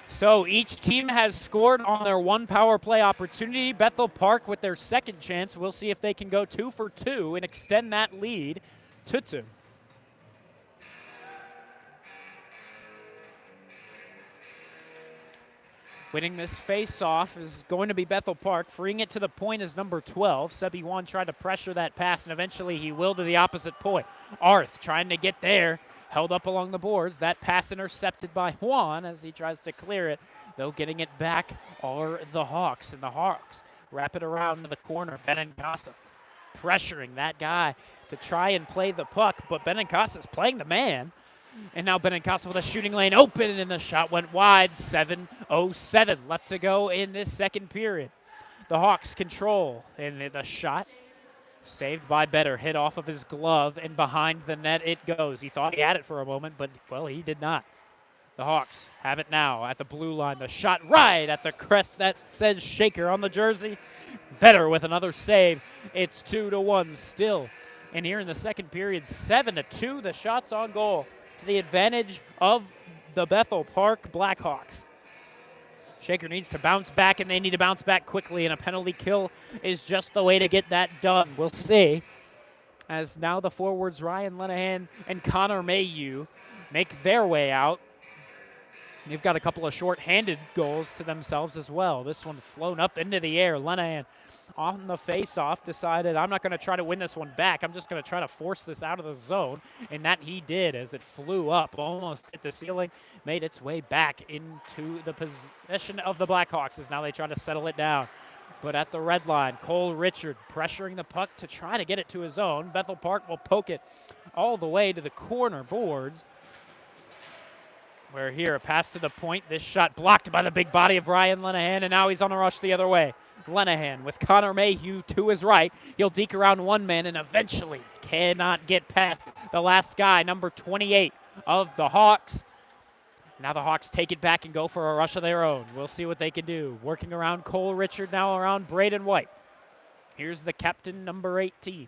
So each team has scored on their one power play opportunity. Bethel Park with their second chance. We'll see if they can go 2 for 2 and extend that lead to 2. Winning this face-off is going to be Bethel Park. Freeing it to the point is number 12. Sebi Juan tried to pressure that pass, and eventually he will to the opposite point. Arth trying to get there, held up along the boards. That pass intercepted by Juan as he tries to clear it. Though getting it back are the Hawks, and the Hawks wrap it around to the corner. Benincasa pressuring that guy to try and play the puck, but Benincasa's playing the man. And now Benincasa with a shooting lane open, and the shot went wide. 7:07 left to go in this second period. The Hawks control, and the shot saved by Better. Hit off of his glove, and behind the net it goes. He thought he had it for a moment, but, well, he did not. The Hawks have it now at the blue line. The shot right at the crest that says Shaker on the jersey. Better with another save. It's 2-1 still. And here in the second period, 7-2, the shots on goal to the advantage of the Bethel Park Blackhawks. Shaker needs to bounce back, and they need to bounce back quickly, and a penalty kill is just the way to get that done. We'll see. As now the forwards Ryan Lenahan and Connor Mayhew make their way out. They've got a couple of short-handed goals to themselves as well. This one flown up into the air. Lenahan on the face-off decided, I'm not going to try to win this one back. I'm just going to try to force this out of the zone. And that he did as it flew up, almost hit the ceiling, made its way back into the possession of the Blackhawks as now they try to settle it down. But at the red line, Cole Richard pressuring the puck to try to get it to his own. Bethel Park will poke it all the way to the corner boards. Where here, a pass to the point. This shot blocked by the big body of Ryan Lenahan, and now he's on a rush the other way. Lenahan with Connor Mayhew to his right. He'll deke around one man and eventually cannot get past the last guy, number 28 of the Hawks. Now the Hawks take it back and go for a rush of their own. We'll see what they can do. Working around Cole Richard, now around Braden White. Here's the captain, number 18.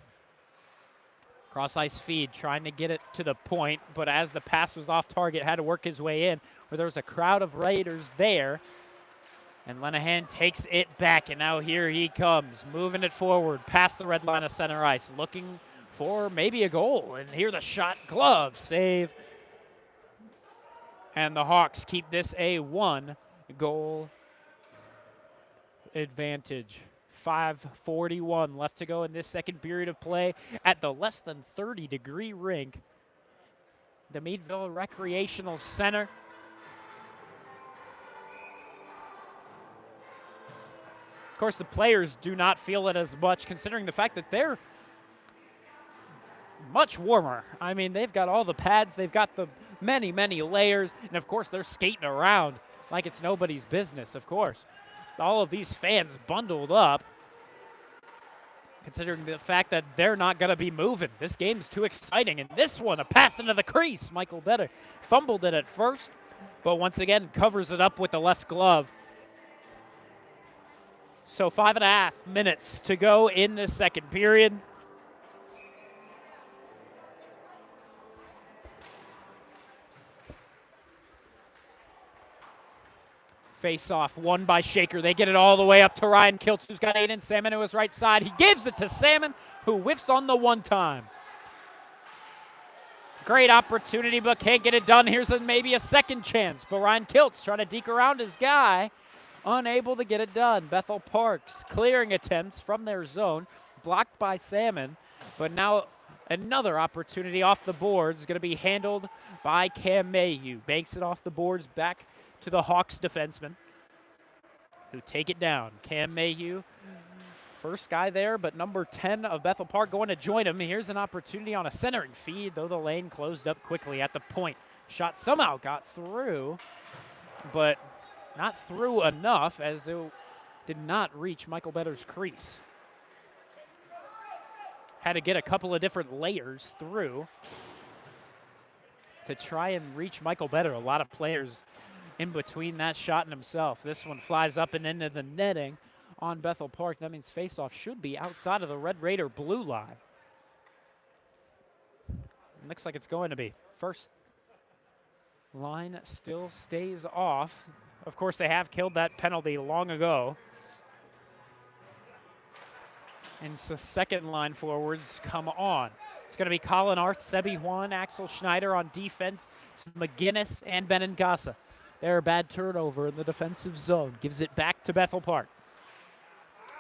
Cross-ice feed, trying to get it to the point, but as the pass was off target, had to work his way in, where there was a crowd of Raiders there. And Lenahan takes it back, and now here he comes, moving it forward, past the red line of center ice, looking for maybe a goal. And here the shot, glove, save. And the Hawks keep this a one-goal advantage. 5:41 left to go in this second period of play at the less than 30-degree rink. The Meadville Recreational Center. Of course, the players do not feel it as much, considering the fact that they're much warmer. I mean, they've got all the pads, they've got the many, many layers, and of course, they're skating around like it's nobody's business, of course. All of these fans bundled up, considering the fact that they're not going to be moving. This game's too exciting, and this one, a pass into the crease. Michael Better fumbled it at first, but once again covers it up with the left glove. So 5.5 minutes to go in the second period. Face-off, won by Shaker. They get it all the way up to Ryan Kiltz, who's got Aiden Salmon to his right side. He gives it to Salmon, who whiffs on the one-time. Great opportunity, but can't get it done. Here's maybe a second chance, but Ryan Kiltz trying to deke around his guy, unable to get it done. Bethel Park's clearing attempts from their zone, blocked by Salmon, but now another opportunity off the boards, going to be handled by Cam Mayhew. Banks it off the boards back to the Hawks defenseman, who take it down. Cam Mayhew, first guy there, but number 10 of Bethel Park going to join him. Here's an opportunity on a centering feed, though the lane closed up quickly at the point. Shot somehow got through, but not through enough, as it did not reach Michael Better's crease. Had to get a couple of different layers through to try and reach Michael Better. A lot of players in between that shot and himself. This one flies up and into the netting on Bethel Park. That means faceoff should be outside of the Red Raider blue line. Looks like it's going to be. First line still stays off. Of course, they have killed that penalty long ago. And so second line forwards come on. It's going to be Colin Arth, Sebi Juan, Axel Schneider on defense. It's McGinnis and Benincasa. There, a bad turnover in the defensive zone. Gives it back to Bethel Park.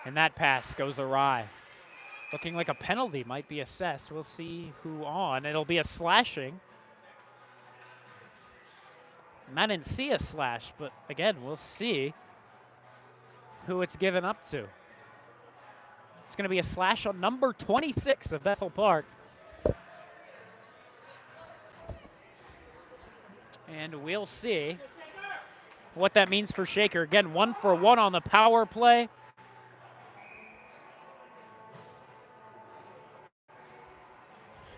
And that pass goes awry. Looking like a penalty might be assessed. We'll see who on. It'll be a slashing. I didn't see a slash, but again, we'll see who it's given up to. It's going to be a slash on number 26 of Bethel Park. And we'll see what that means for Shaker. Again, 1 for 1 on the power play.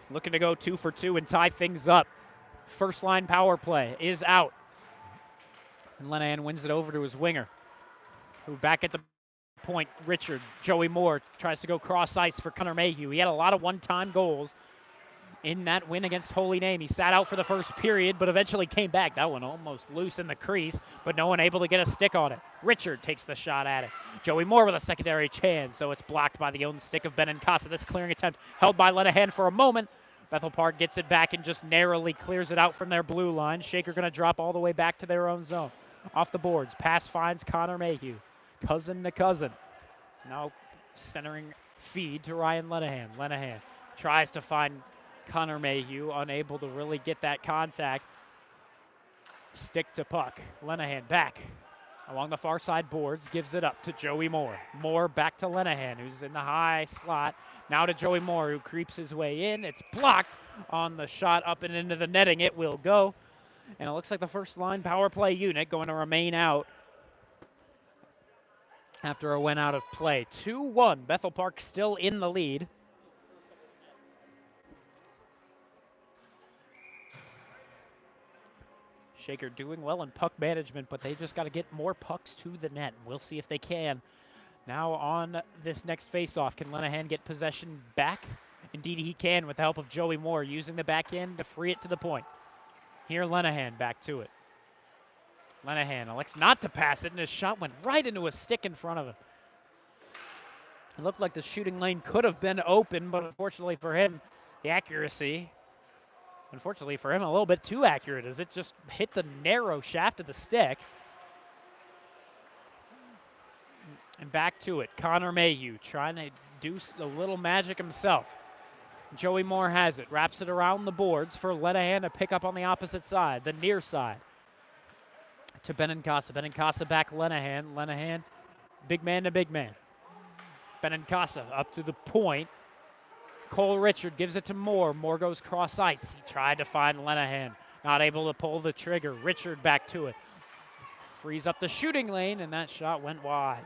Looking to go 2 for 2 and tie things up. First line power play is out. And Lenahan wins it over to his winger, who back at the point, Richard. Joey Moore tries to go cross ice for Connor Mayhew. He had a lot of one-time goals in that win against Holy Name. He sat out for the first period, but eventually came back. That one almost loose in the crease, but no one able to get a stick on it. Richard takes the shot at it. Joey Moore with a secondary chance, so it's blocked by the own stick of Benincasa. This clearing attempt held by Lenahan for a moment. Bethel Park gets it back and just narrowly clears it out from their blue line. Shaker going to drop all the way back to their own zone. Off the boards, pass finds Connor Mayhew. Cousin to cousin. Now centering feed to Ryan Lenahan. Lenahan tries to find Connor Mayhew, unable to really get that contact. Stick to puck. Lenahan back along the far side boards, gives it up to Joey Moore. Moore back to Lenahan, who's in the high slot. Now to Joey Moore, who creeps his way in. It's blocked on the shot up and into the netting. It will go. And it looks like the first line power play unit going to remain out after a win out of play. 2-1, Bethel Park still in the lead. Shaker doing well in puck management, but they just got to get more pucks to the net. We'll see if they can. Now on this next faceoff, can Lenahan get possession back? Indeed he can with the help of Joey Moore, using the back end to free it to the point. Here Lenahan back to it. Lenahan elects not to pass it, and his shot went right into a stick in front of him. It looked like the shooting lane could have been open, but unfortunately for him, the accuracy, unfortunately for him, a little bit too accurate as it just hit the narrow shaft of the stick. And back to it, Connor Mayhew trying to do a little magic himself. Joey Moore has it, wraps it around the boards for Lenahan to pick up on the opposite side, the near side. To Benincasa. Benincasa back Lenahan. Lenahan, big man to big man. Benincasa up to the point. Cole Richard gives it to Moore. Moore goes cross ice. He tried to find Lenahan. Not able to pull the trigger. Richard back to it. Frees up the shooting lane, and that shot went wide.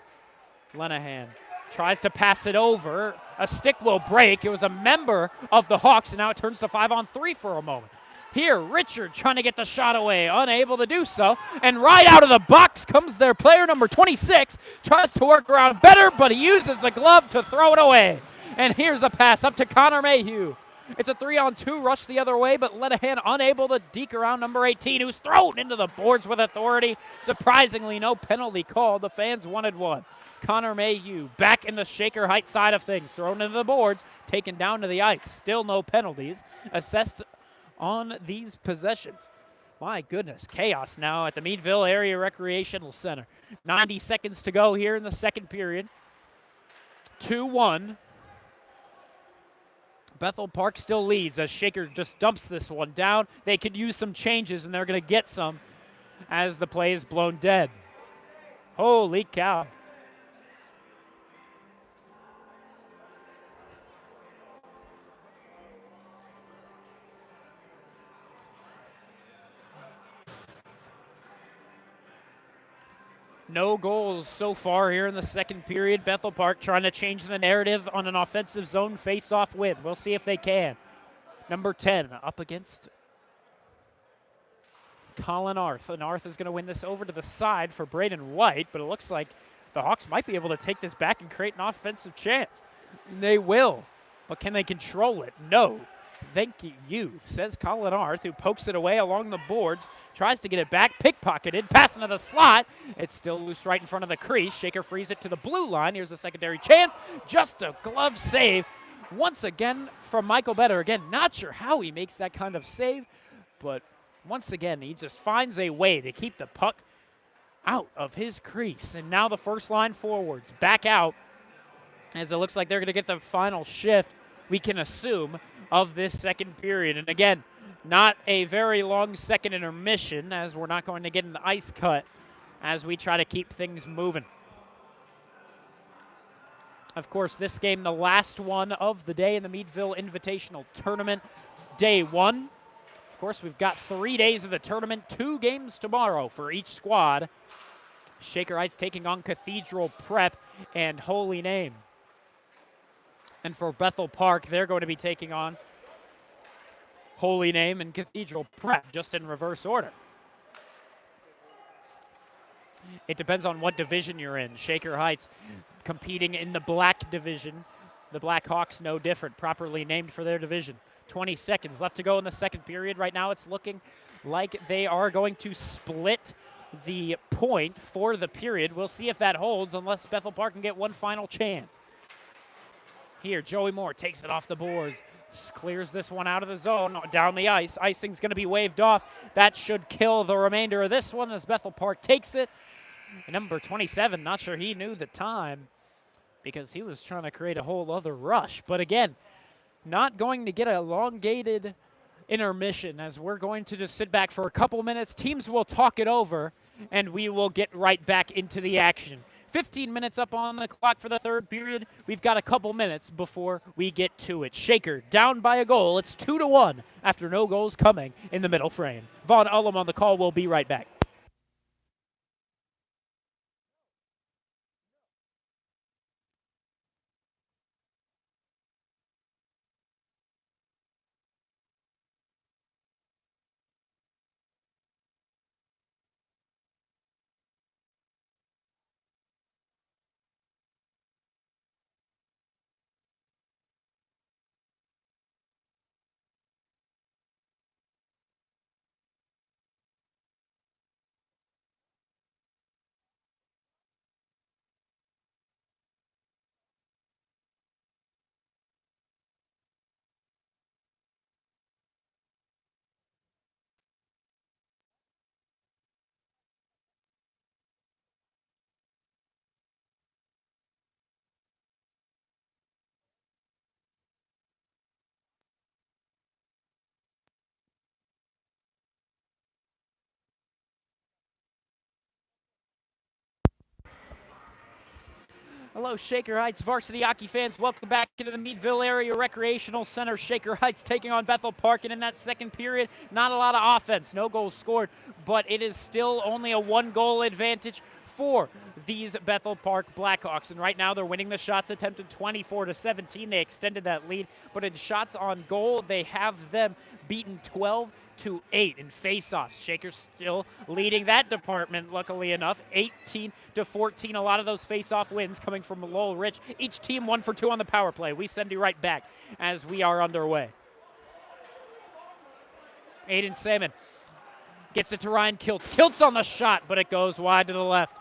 Lenahan tries to pass it over. A stick will break. It was a member of the Hawks, and now it turns to 5-on-3 for a moment. Here, Richard trying to get the shot away, unable to do so. And right out of the box comes their player, number 26. Tries to work around better, but he uses the glove to throw it away. And here's a pass up to Connor Mayhew. It's a 3-on-2 rush the other way, but Lenahan unable to deke around number 18, who's thrown into the boards with authority. Surprisingly, no penalty called. The fans wanted one. Connor Mayhew back in the Shaker Heights side of things, thrown into the boards, taken down to the ice. Still no penalties assessed on these possessions. My goodness, chaos now at the Meadville Area Recreational Center. 90 seconds to go here in the second period. 2-1. Bethel Park still leads as Shaker just dumps this one down. They could use some changes, and they're going to get some as the play is blown dead. Holy cow. No goals so far here in the second period. Bethel Park trying to change the narrative on an offensive zone face-off win. We'll see if they can. Number 10 up against Colin Arth. And Arth is going to win this over to the side for Braden White, but it looks like the Hawks might be able to take this back and create an offensive chance. They will, but can they control it? No. Thank you, says Colin Arth, who pokes it away along the boards, tries to get it back, pickpocketed, pass into the slot. It's still loose right in front of the crease. Shaker frees it to the blue line. Here's a secondary chance. Just a glove save once again from Michael Better. Again, not sure how he makes that kind of save, but Once again, he just finds a way to keep the puck out of his crease. And now the first line forwards back out as it looks like they're going to get the final shift, we can assume, of this second period. And again, not a very long second intermission, as we're not going to get an ice cut as we try to keep things moving. Of course, this game, the last one of the day in the Meadville Invitational Tournament, day one. Of course, we've got 3 days of the tournament, 2 games tomorrow for each squad. Shaker Heights taking on Cathedral Prep and Holy Name. And for Bethel Park, they're going to be taking on Holy Name and Cathedral Prep, just in reverse order. It depends on what division you're in. Shaker Heights competing in the black division. The Blackhawks no different, properly named for their division. 20 seconds left to go in the second period. Right now it's looking like they are going to split the point for the period. We'll see if that holds unless Bethel Park can get one final chance. Here, Joey Moore takes it off the boards. Clears this one out of the zone, down the ice. Icing's going to be waved off. That should kill the remainder of this one as Bethel Park takes it. And number 27, not sure he knew the time because he was trying to create a whole other rush. But again, not going to get an elongated intermission as we're going to just sit back for a couple minutes. Teams will talk it over, and we will get right back into the action. 15 minutes up on the clock for the third period. We've got a couple minutes before we get to it. Shaker down by a goal. It's 2-1 after no goals coming in the middle frame. Vaughn Ullum on the call. We'll be right back. Hello, Shaker Heights varsity hockey fans. Welcome back into the Meadville Area Recreational Center. Shaker Heights taking on Bethel Park, and in that second period, not a lot of offense, no goals scored, but it is still only a 1-goal advantage for these Bethel Park Blackhawks. And right now they're winning the shots attempted 24-17. They extended that lead, but in shots on goal, they have them beaten 12-8 in face-offs. Shaker's still leading that department, luckily enough, 18-14. A lot of those face-off wins coming from Lowell Rich. Each team 1 for 2 on the power play. We send you right back as we are underway. Aiden Salmon gets it to Ryan Kiltz. Kiltz on the shot, but it goes wide to the left.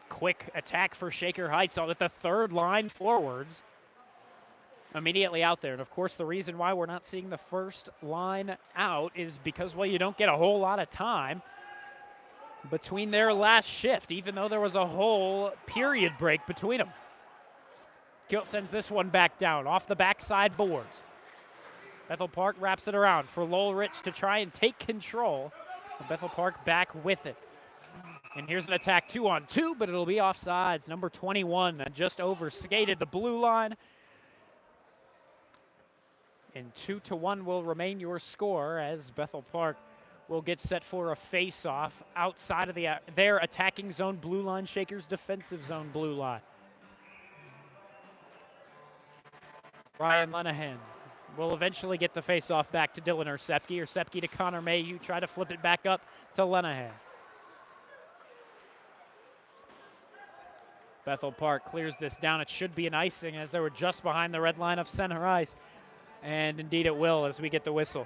Quick attack for Shaker Heights at the third line forwards. Immediately out there. And of course, the reason why we're not seeing the first line out is because, well, you don't get a whole lot of time between their last shift, even though there was a whole period break between them. Kilt sends this one back down off the backside boards. Bethel Park wraps it around for Lowell Rich to try and take control. Bethel Park back with it. And here's an attack 2-on-2, but it'll be offsides. Number 21 just over skated the blue line. And 2-1 will remain your score as Bethel Park will get set for a face-off outside of their attacking zone blue line, Shaker's defensive zone blue line. Ryan Lenahan will eventually get the face-off back to Dylan Orsepke to Connor Mayhew, try to flip it back up to Lenahan. Bethel Park clears this down. It should be an icing as they were just behind the red line of center ice. And indeed it will as we get the whistle.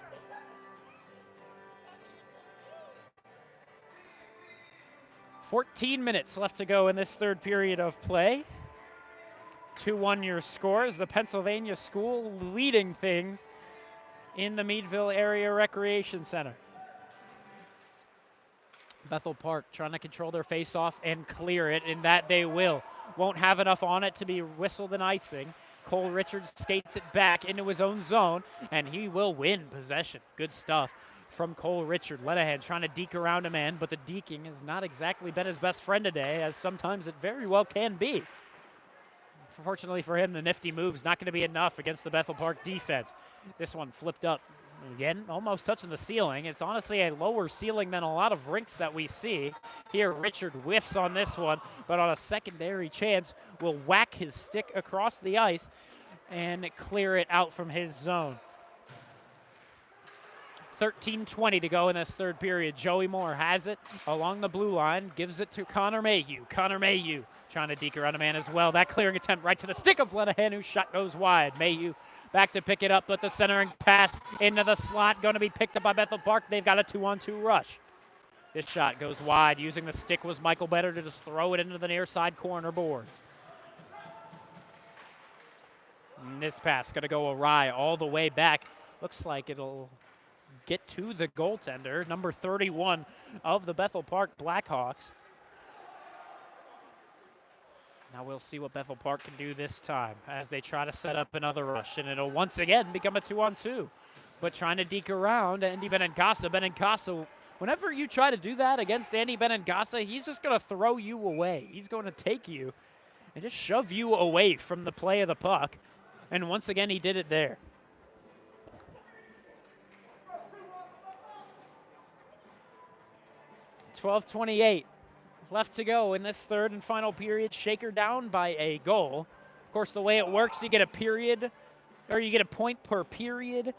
"14 minutes left to go in this third period of play. 2-1 your score as the Pennsylvania school leading things in the Meadville Area Recreation Center. Bethel Park trying to control their face-off and clear it, and that they will. Won't have enough on it to be whistled and icing. Cole Richards skates it back into his own zone, and he will win possession. Good stuff from Cole Richard. Lenahan trying to deke around a man, but the deking has not exactly been his best friend today, as sometimes it very well can be. Fortunately for him, the nifty move's not going to be enough against the Bethel Park defense. This one flipped up. Again, almost touching the ceiling. It's honestly a lower ceiling than a lot of rinks that we see. Here, Richard whiffs on this one, but on a secondary chance, will whack his stick across the ice and clear it out from his zone. 13:20 to go in this third period. Joey Moore has it along the blue line, gives it to Connor Mayhew. Connor Mayhew trying to deke around a man as well. That clearing attempt right to the stick of Lenahan, whose shot goes wide. Mayhew back to pick it up, but the centering pass into the slot going to be picked up by Bethel Park. They've got a 2-on-2 rush. This shot goes wide. Using the stick was Michael Better to just throw it into the near side corner boards. And this pass going to go awry all the way back. Looks like it'll get to the goaltender, number 31 of the Bethel Park Blackhawks. Now we'll see what Bethel Park can do this time as they try to set up another rush, and it'll once again become a 2-on-2. But trying to deke around Andy Benincasa. Benincasa, whenever you try to do that against Andy Benincasa, he's just going to throw you away. He's going to take you and just shove you away from the play of the puck. And once again, he did it there. .28 left to go in this third and final period. Shaker down by a goal. Of course, the way it works, you get a period, or you get a point per period.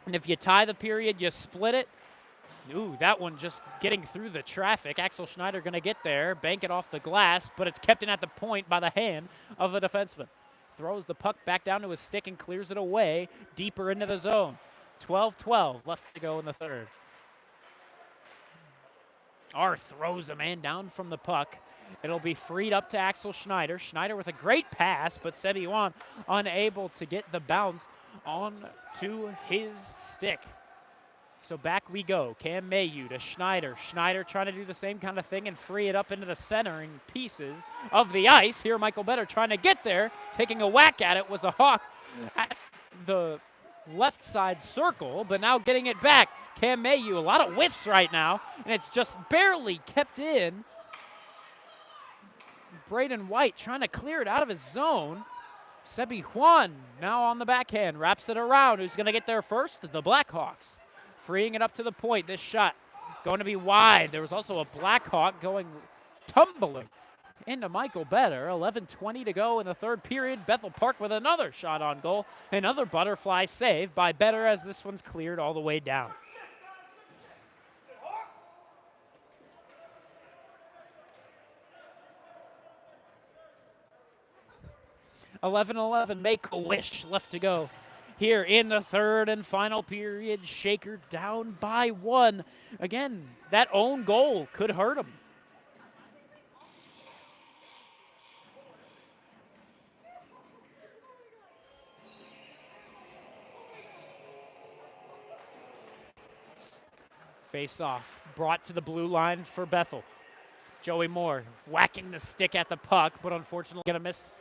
And if you tie the period, you split it. Ooh, that one just getting through the traffic. Axel Schneider going to get there, bank it off the glass, but it's kept in at the point by the hand of the defenseman. Throws the puck back down to his stick and clears it away deeper into the zone. 12-12 left to go in the third. Throws a man down from the puck. It'll be freed up to Axel Schneider. Schneider with a great pass, but Sebi Wan unable to get the bounce on to his stick. So back we go. Cam Mayhew to Schneider. Schneider trying to do the same kind of thing and free it up into the centering pieces of the ice. Here Michael Better trying to get there. Taking a whack at it was a hawk at the left side circle, but now getting it back. Cam Mayhew, a lot of whiffs right now, and it's just barely kept in. Braden White trying to clear it out of his zone. Sebi Juan now on the backhand, wraps it around. Who's going to get there first? The Blackhawks. Freeing it up to the point. This shot going to be wide. There was also a Blackhawk going tumbling into Michael Better. 11:20 to go in the third period. Bethel Park with another shot on goal. Another butterfly save by Better as this one's cleared all the way down. (11:11) Make-A-Wish left to go here in the third and final period. Shaker down by one. Again, that own goal could hurt him. Face off, brought to the blue line for Bethel. Joey Moore whacking the stick at the puck, but unfortunately going to miss.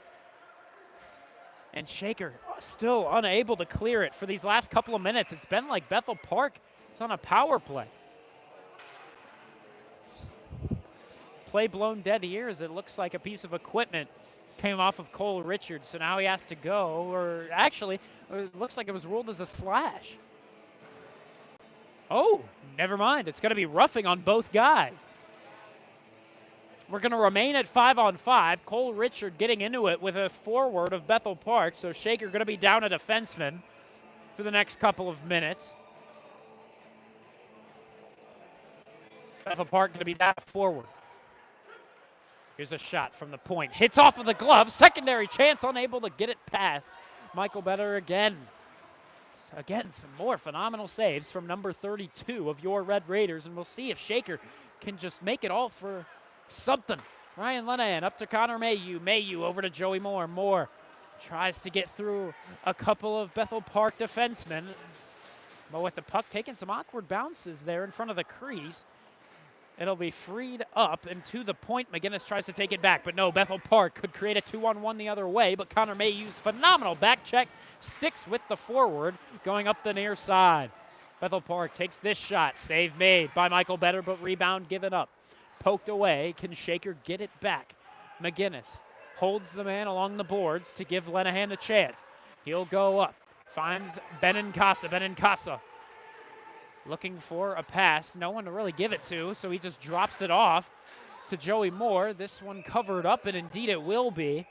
And Shaker still unable to clear it for these last couple of minutes. It's been like Bethel Park is on a power play. Play blown dead here as it looks like a piece of equipment came off of Cole Richards. So now he has to go, or actually, it looks like it was ruled as a slash. Oh, never mind. It's going to be roughing on both guys. We're going to remain at 5-on-5. Cole Richard getting into it with a forward of Bethel Park. So Shaker going to be down a defenseman for the next couple of minutes. Bethel Park going to be that forward. Here's a shot from the point. Hits off of the glove. Secondary chance, unable to get it past. Michael Better again. Again, some more phenomenal saves from number 32 of your Red Raiders. And we'll see if Shaker can just make it all for something. Ryan Lenahan up to Connor Mayhew. Mayhew over to Joey Moore. Moore Tries to get through a couple of Bethel Park defensemen. But with the puck taking some awkward bounces there in front of the crease, it'll be freed up and to the point. McGinnis tries to take it back, but no, Bethel Park could create a 2-on-1 the other way, but Connor Mayhew's phenomenal back check sticks with the forward going up the near side. Bethel Park takes this shot. Save made by Michael Better, but rebound given up. Poked away. Can Shaker get it back? McGinnis holds the man along the boards to give Lenahan a chance. He'll go up. Finds Benincasa. Benincasa looking for a pass. No one to really give it to, so he just drops it off to Joey Moore. This one covered up, and indeed it will be,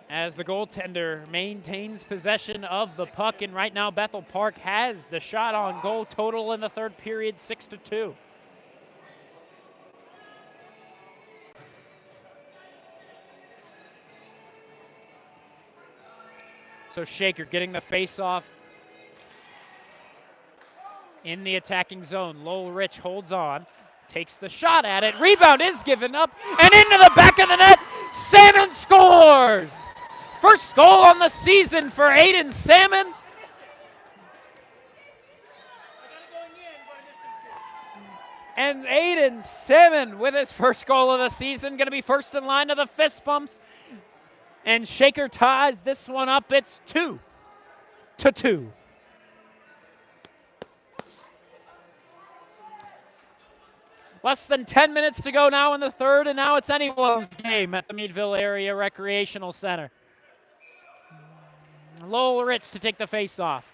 as the goaltender maintains possession of the puck. And right now Bethel Park has the shot on goal. Total in the third period, 6-2. So Shaker getting the face-off in the attacking zone. Lowell Rich holds on, takes the shot at it. Rebound is given up, and into the back of the net. Salmon scores! First goal on the season for Aiden Salmon. And Aiden Salmon with his first goal of the season, going to be first in line to the fist bumps. And Shaker ties this one up. It's 2-2. Less than 10 minutes to go now in the third, and now it's anyone's game at the Meadville Area Recreational Center. Lowell Rich to take the face-off.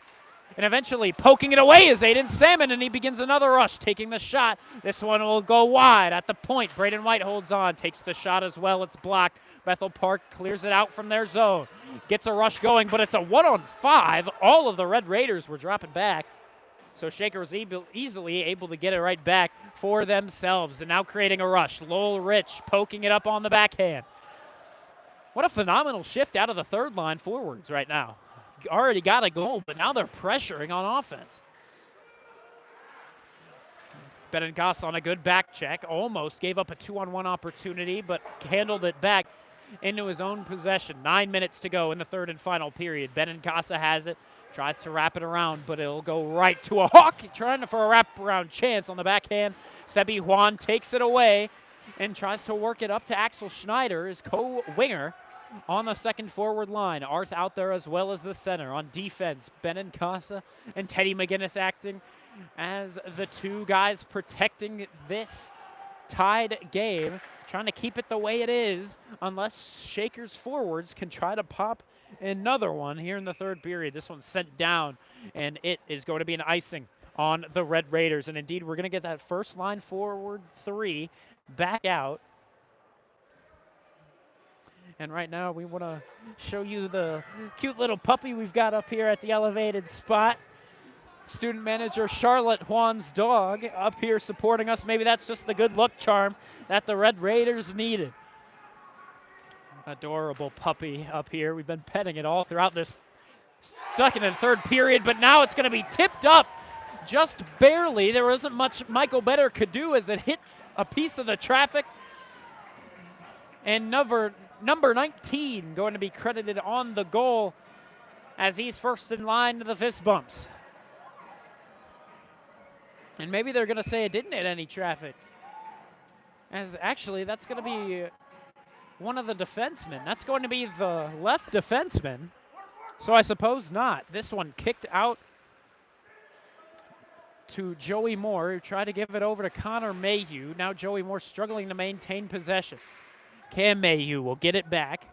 And eventually poking it away is Aiden Salmon, and he begins another rush, taking the shot. This one will go wide at the point. Braden White holds on, takes the shot as well. It's blocked. Bethel Park clears it out from their zone. Gets a rush going, but it's a 1-on-5. All of the Red Raiders were dropping back. So Shaker was easily able to get it right back for themselves. And now creating a rush. Lowell Rich poking it up on the backhand. What a phenomenal shift out of the third line forwards right now. Already got a goal, but now they're pressuring on offense. Benincasa on a good back check. Almost gave up a 2-on-1 opportunity, but handled it back into his own possession. 9 minutes to go in the third and final period. Benincasa has it. Tries to wrap it around, but it'll go right to a Hawk. Trying for a wraparound chance on the backhand. Sebi Juan takes it away and tries to work it up to Axel Schneider, his co-winger, on the second forward line. Arth out there as well as the center. On defense, Benincasa and Teddy McGinnis acting as the two guys protecting this tied game, trying to keep it the way it is unless Shaker's forwards can try to pop another one here in the third period. This one's sent down, and it is going to be an icing on the Red Raiders. And indeed, we're going to get that first line forward three back out. And right now, we want to show you the cute little puppy we've got up here at the elevated spot. Student manager Charlotte Juan's dog up here supporting us. Maybe that's just the good luck charm that the Red Raiders needed. Adorable puppy up here. We've been petting it all throughout this second and third period, but now it's going to be tipped up just barely. There wasn't much Michael Better could do as it hit a piece of the traffic. And number 19 going to be credited on the goal as he's first in line to the fist bumps. And maybe they're going to say it didn't hit any traffic, as actually that's going to be one of the defensemen. That's going to be the left defenseman, so I suppose not. This one kicked out to Joey Moore, who tried to give it over to Connor Mayhew. Now Joey Moore struggling to maintain possession. Cam Mayhew will get it back.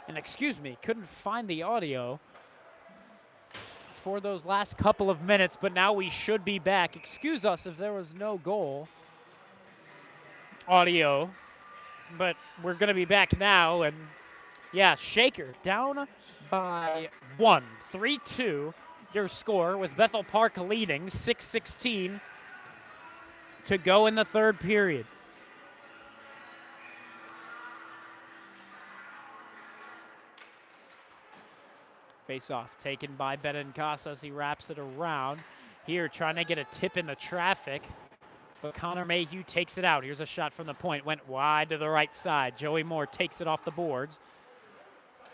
And excuse me, couldn't find the audio for those last couple of minutes, but now we should be back. Excuse us if there was no goal audio, but we're going to be back now. And yeah, Shaker down by 1, 3-2, your score, with Bethel Park leading 6:16 to go in the third period. Face-off taken by Benincasa as he wraps it around. Here trying to get a tip in the traffic, but Connor Mayhew takes it out. Here's a shot from the point. Went wide to the right side. Joey Moore takes it off the boards.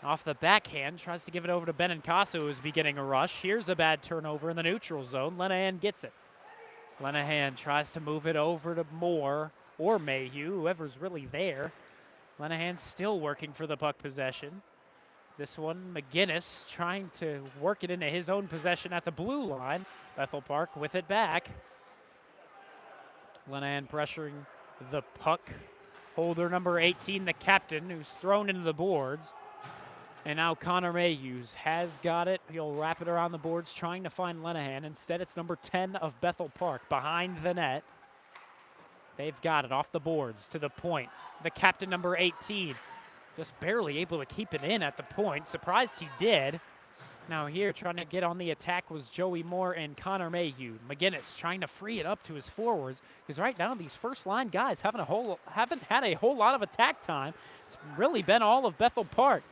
Off the backhand, tries to give it over to Benincasa, who is beginning a rush. Here's a bad turnover in the neutral zone. Lenahan gets it. Lenahan tries to move it over to Moore or Mayhew, whoever's really there. Lenahan still working for the puck possession. This one, McGinnis trying to work it into his own possession at the blue line. Bethel Park with it back. Lenahan pressuring the puck holder, number 18, the captain, who's thrown into the boards. And now Connor Mayhews has got it. He'll wrap it around the boards, trying to find Lenahan. Instead, it's number 10 of Bethel Park behind the net. They've got it off the boards to the point. The captain, number 18, just barely able to keep it in at the point. Surprised he did. Now here trying to get on the attack was Joey Moore and Connor Mayhew. McGinnis trying to free it up to his forwards, because right now these first line guys haven't had a whole lot of attack time. It's really been all of Bethel Park.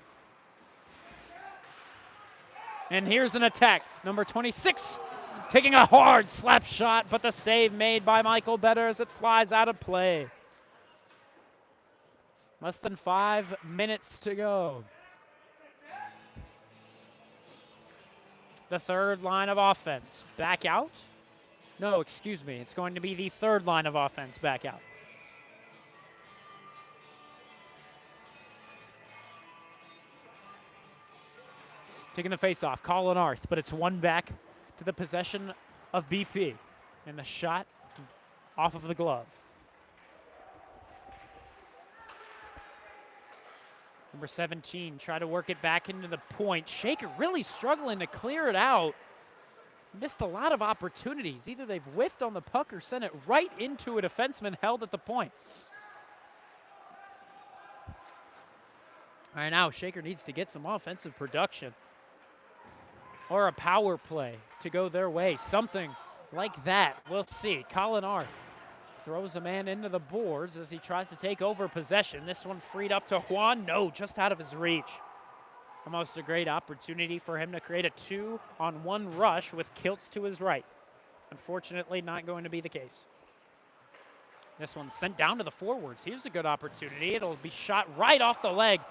And here's an attack. Number 26 taking a hard slap shot, but the save made by Michael Better as it flies out of play. Less than 5 minutes to go. The third line of offense back out. No, excuse me. It's going to be the third line of offense back out. Taking the face-off, Colin Arth, but it's one back to the possession of BP. And the shot off of the glove. Number 17, try to work it back into the point. Shaker really struggling to clear it out. Missed a lot of opportunities. Either they've whiffed on the puck or sent it right into a defenseman held at the point. All right, now Shaker needs to get some offensive production or a power play to go their way. Something like that. We'll see. Colin Arth throws a man into the boards as he tries to take over possession. This one freed up to Juan. No, just out of his reach. Almost a great opportunity for him to create a 2-on-1 rush with Kiltz to his right. Unfortunately, not going to be the case. This one's sent down to the forwards. Here's a good opportunity. It'll be shot right off the leg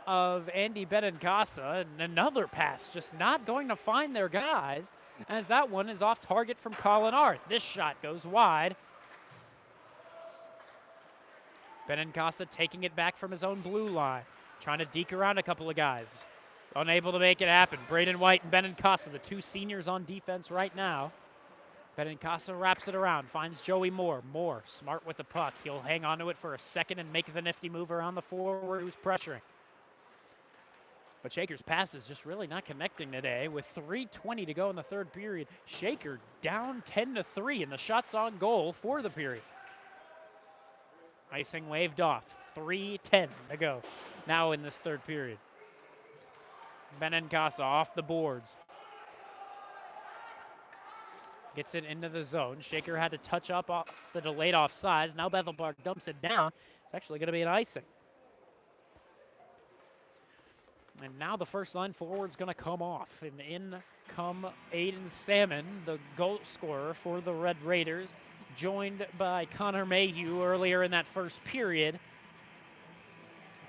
of Andy Benincasa. And another pass just not going to find their guys, as that one is off target from Colin Arth. This shot goes wide. Benincasa taking it back from his own blue line, trying to deke around a couple of guys. Unable to make it happen. Braden White and Benincasa, the two seniors on defense right now. Benincasa wraps it around, finds Joey Moore. Moore, smart with the puck. He'll hang on to it for a second and make the nifty move around the forward who's pressuring. But Shaker's pass is just really not connecting today. With 3:20 to go in the third period, Shaker down 10-3 in the shots on goal for the period. Icing waved off. 3:10 to go now in this third period. Benincasa off the boards. Gets it into the zone. Shaker had to touch up off the delayed offsides. Now Bethel Park dumps it down. It's actually going to be an icing. And now the first line forward's going to come off. And in come Aiden Salmon, the goal scorer for the Red Raiders, joined by Connor Mayhew earlier in that first period.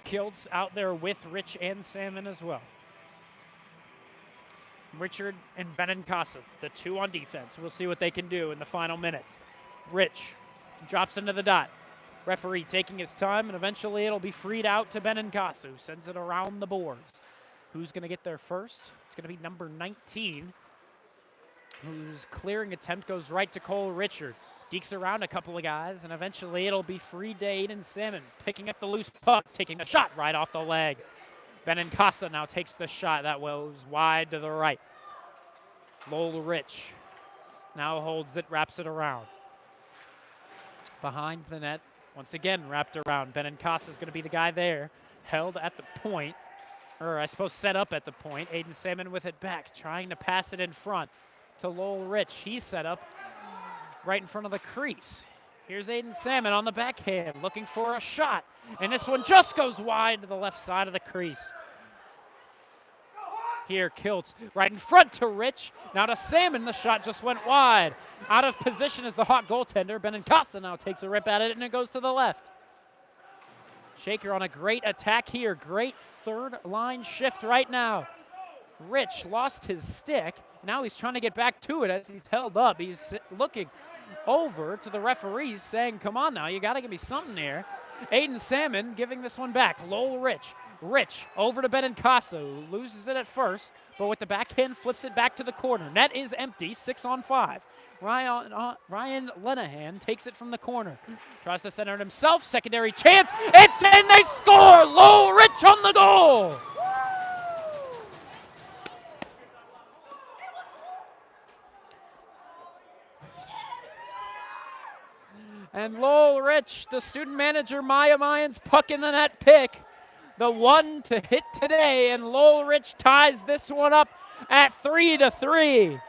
Kiltz out there with Rich and Salmon as well. Richard and Benincasa, the two on defense. We'll see what they can do in the final minutes. Rich drops into the dot. Referee taking his time, and eventually it'll be freed out to Benincasa, who sends it around the boards. Who's going to get there first? It's going to be number 19, whose clearing attempt goes right to Cole Richard. Dekes around a couple of guys, and eventually it'll be freed to Aiden Salmon, picking up the loose puck, taking a shot right off the leg Benincasa now takes the shot. That was wide to the right. Lowell Rich now holds it, wraps it around. Behind the net, once again wrapped around. Benincasa is going to be the guy there. Held at the point, or I suppose set up at the point. Aiden Salmon with it back, trying to pass it in front to Lowell Rich. He's set up right in front of the crease. Here's Aiden Salmon on the backhand, looking for a shot. And this one just goes wide to the left side of the crease. Here, Kiltz right in front to Rich. Now to Salmon, the shot just went wide. Out of position is the hot goaltender. Benincasa now takes a rip at it, and it goes to the left. Shaker on a great attack here. Great third line shift right now. Rich lost his stick. Now he's trying to get back to it as he's held up. He's looking over to the referees saying, come on now, you got to give me something here. Aiden Salmon giving this one back. Lowell Rich. Rich over to Benincasa, who loses it at first, but with the backhand flips it back to the corner. Net is empty, 6-on-5. Ryan Lenahan takes it from the corner. Tries to center it himself. Secondary chance. It's in. They score. Lowell Rich on the goal. And Lowell Rich, the student manager, Maya Mayan's puck in the net pick. The one to hit today, and Lowell Rich ties this one up at 3-3.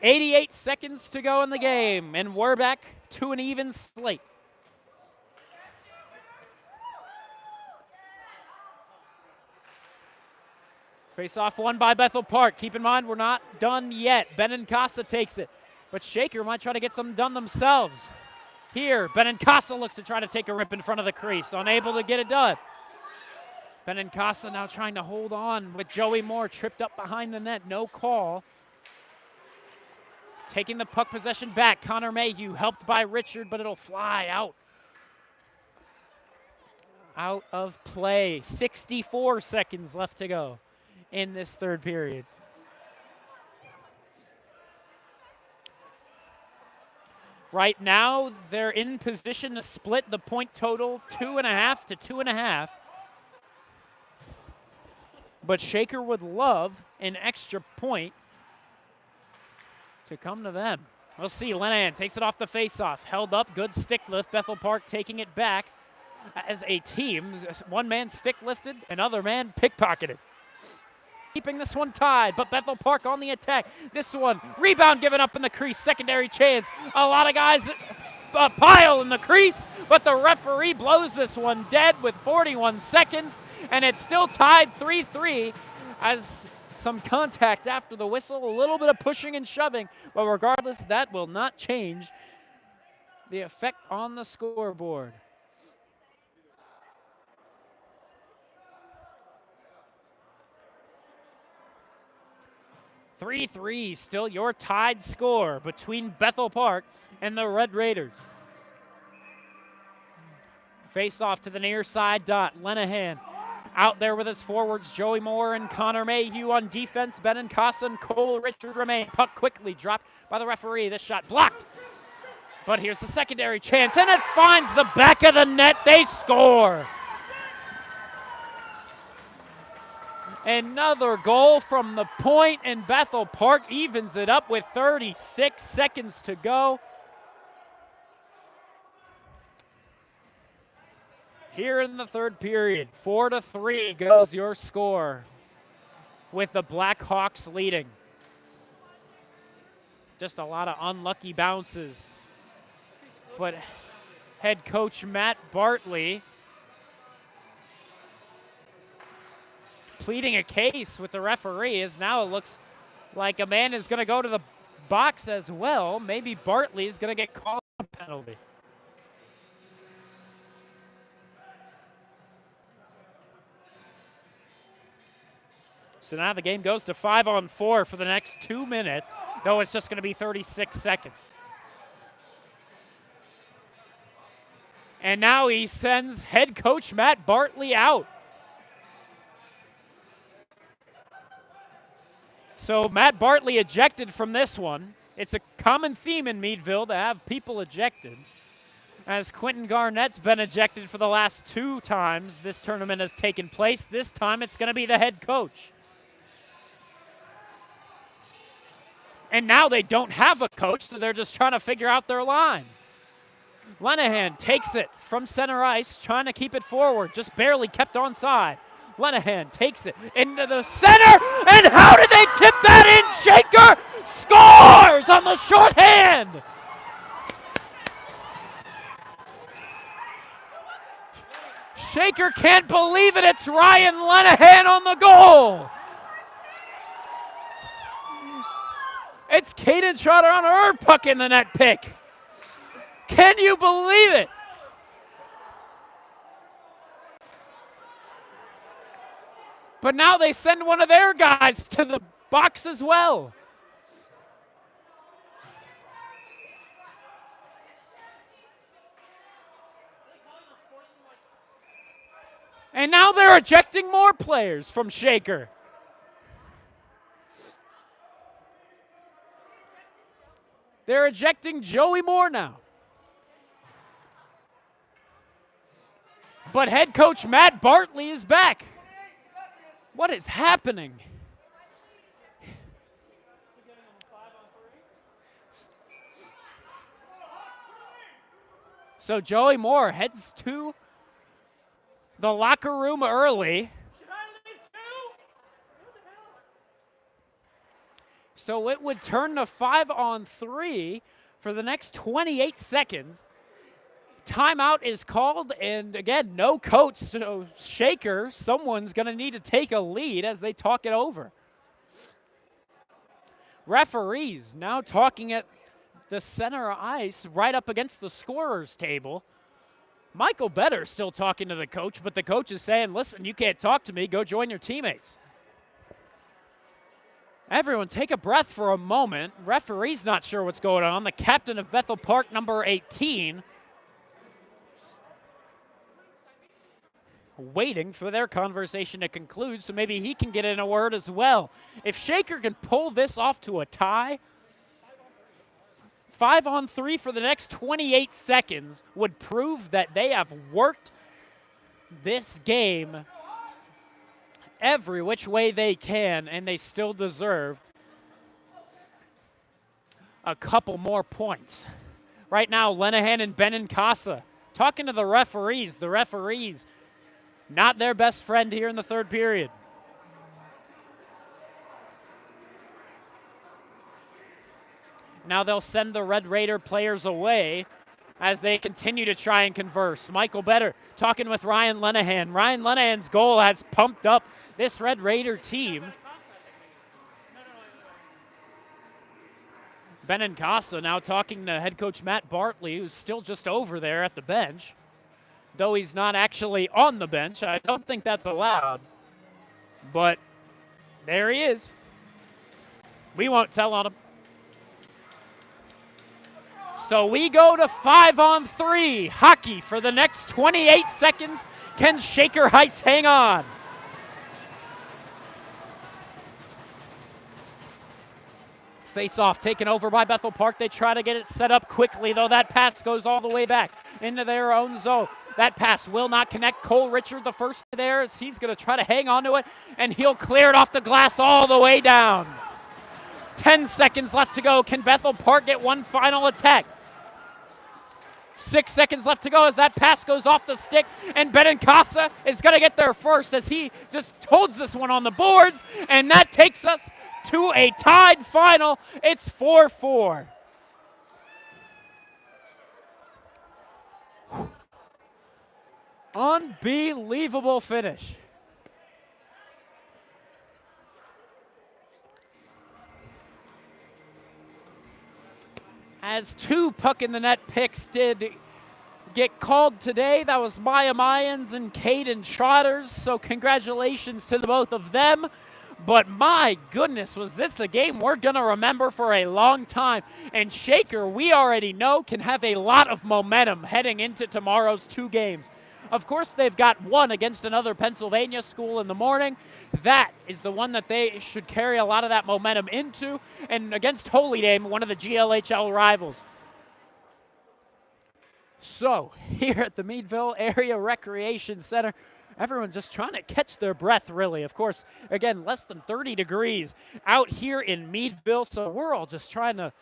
88 seconds to go in the game, and we're back to an even slate. Face-off won by Bethel Park. Keep in mind, we're not done yet. Benincasa takes it, but Shaker might try to get something done themselves. Here, Benincasa looks to try to take a rip in front of the crease, unable to get it done. Benincasa now trying to hold on with Joey Moore tripped up behind the net, no call. Taking the puck possession back, Connor Mayhew helped by Richard, but it'll fly out. Out of play, 64 seconds left to go in this third period. Right now, they're in position to split the point total 2.5 to 2.5. But Shaker would love an extra point to come to them. We'll see. Lenahan takes it off the faceoff. Held up. Good stick lift. Bethel Park taking it back as a team. One man stick lifted, another man pickpocketed. Keeping this one tied, but Bethel Park on the attack. This one, rebound given up in the crease, secondary chance. A lot of guys pile in the crease, but the referee blows this one dead with 41 seconds, and it's still tied 3-3 as some contact after the whistle, a little bit of pushing and shoving, but regardless, that will not change the effect on the scoreboard. 3-3, still your tied score between Bethel Park and the Red Raiders. Face off to the near side dot. Lenahan out there with his forwards, Joey Moore and Connor Mayhew on defense. Benincasa and Cole Richard remain. Puck quickly dropped by the referee. This shot blocked. But here's the secondary chance, and it finds the back of the net. They score. Another goal from the point, and Bethel Park evens it up with 36 seconds to go. Here in the third period, 4-3 goes your score with the Blackhawks leading. Just a lot of unlucky bounces. But head coach Matt Bartley pleading a case with the referee, as now it looks like a man is going to go to the box as well. Maybe Bartley is going to get called a penalty. So now the game goes to 5-on-4 for the next 2 minutes, though it's just going to be 36 seconds. And now he sends head coach Matt Bartley out. So Matt Bartley ejected from this one. It's a common theme in Meadville to have people ejected. as Quentin Garnett's been ejected for the last 2 times this tournament has taken place. This time it's going to be the head coach. And now they don't have a coach, so they're just trying to figure out their lines. Lenahan takes it from center ice, trying to keep it forward, just barely kept onside. Lenahan takes it into the center, and how did they tip that in? Shaker scores on the shorthand. Shaker can't believe it. It's Ryan Lenahan on the goal. It's Caden Trotter on her puck in the net pick. Can you believe it? But now they send one of their guys to the box as well. And now they're ejecting more players from Shaker. They're ejecting Joey Moore now. But head coach Matt Bartley is back. What is happening? So Joey Moore heads to the locker room early. So it would turn to 5-on-3 for the next 28 seconds. Timeout is called, and again, no coach, so Shaker, someone's going to need to take a lead as they talk it over. Referees now talking at the center ice right up against the scorer's table. Michael Better still talking to the coach, but the coach is saying, listen, you can't talk to me, go join your teammates. Everyone take a breath for a moment. Referee's not sure what's going on. The captain of Bethel Park, number 18, waiting for their conversation to conclude, so maybe he can get in a word as well. If Shaker can pull this off to a tie, 5-on-3 for the next 28 seconds would prove that they have worked this game every which way they can, and they still deserve a couple more points. Right now, Lenahan and Benincasa talking to the referees. The referees, not their best friend here in the third period. Now they'll send the Red Raider players away as they continue to try and converse. Michael Better talking with Ryan Lenahan. Ryan Lenahan's goal has pumped up this Red Raider team. Benincasa now talking to head coach Matt Bartley, who's still just over there at the bench. Though he's not actually on the bench. I don't think that's allowed. But there he is. We won't tell on him. So we go to 5-on-3 hockey for the next 28 seconds. Can Shaker Heights hang on? Face-off taken over by Bethel Park. They try to get it set up quickly, though that pass goes all the way back into their own zone. That pass will not connect. Cole Richard, the first there, as he's going to try to hang on to it, and he'll clear it off the glass all the way down. 10 seconds left to go. Can Bethel Park get one final attack? 6 seconds left to go as that pass goes off the stick, and Benincasa is going to get there first as he just holds this one on the boards, and that takes us to a tied final. It's 4-4. Unbelievable finish. As 2 puck in the net picks did get called today. That was Maya Mayans and Caden Trotters, so congratulations to the both of them. But my goodness, was this a game we're going to remember for a long time. And Shaker, we already know, can have a lot of momentum heading into tomorrow's 2 games. Of course, they've got one against another Pennsylvania school in the morning. That is the one that they should carry a lot of that momentum into. And against Holy Name, one of the GLHL rivals. So, here at the Meadville Area Recreation Center, everyone just trying to catch their breath, really. Of course, again, less than 30 degrees out here in Meadville, so we're all just trying to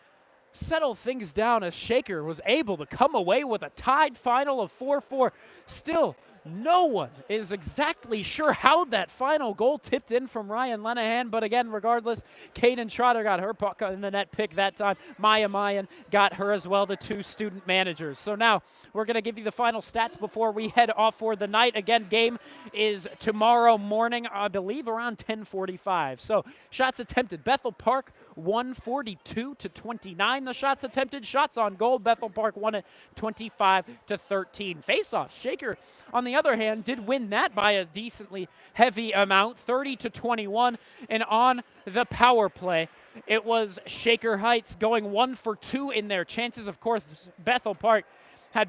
settle things down as Shaker was able to come away with a tied final of 4-4. Still, no one is exactly sure how that final goal tipped in from Ryan Lenahan, but again, regardless, Kaden Trotter got her puck in the net pick that time. Maya Mayan got her as well, the two student managers. So now we're going to give you the final stats before we head off for the night. Again, game is tomorrow morning, I believe around 10:45. So shots attempted, Bethel Park 142-29. The shots attempted, shots on goal, Bethel Park won it 25-13. Face-offs, Shaker on the other hand, did win that by a decently heavy amount, 30-21. And on the power play, it was Shaker Heights going 1 for 2 in their chances. Of course, Bethel Park had,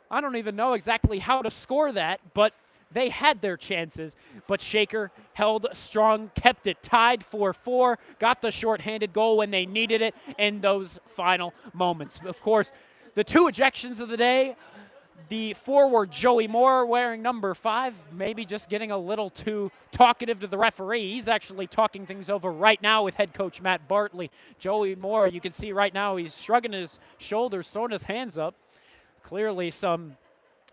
I don't even know exactly how to score that, but they had their chances. But Shaker held strong, kept it tied 4-4, got the shorthanded goal when they needed it in those final moments. Of course, the two ejections of the day, the forward, Joey Moore, wearing number 5, maybe just getting a little too talkative to the referee. He's actually talking things over right now with head coach Matt Bartley. Joey Moore, you can see right now, he's shrugging his shoulders, throwing his hands up. Clearly some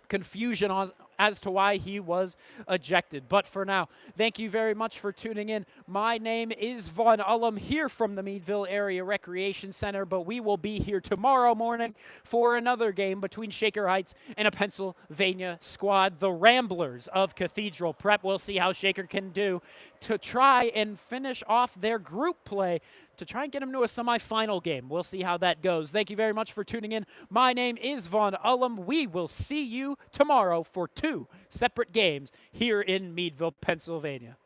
confusion as to why he was ejected. But for now, thank you very much for tuning in. My name is Vaughn Ullum here from the Meadville Area Recreation Center, but we will be here tomorrow morning for another game between Shaker Heights and a Pennsylvania squad, the Ramblers of Cathedral Prep. We'll see how Shaker can do to try and finish off their group play to try and get them to a semifinal game. We'll see how that goes. Thank you very much for tuning in. My name is Vaughn Ullum. We will see you tomorrow for 2 separate games here in Meadville, Pennsylvania.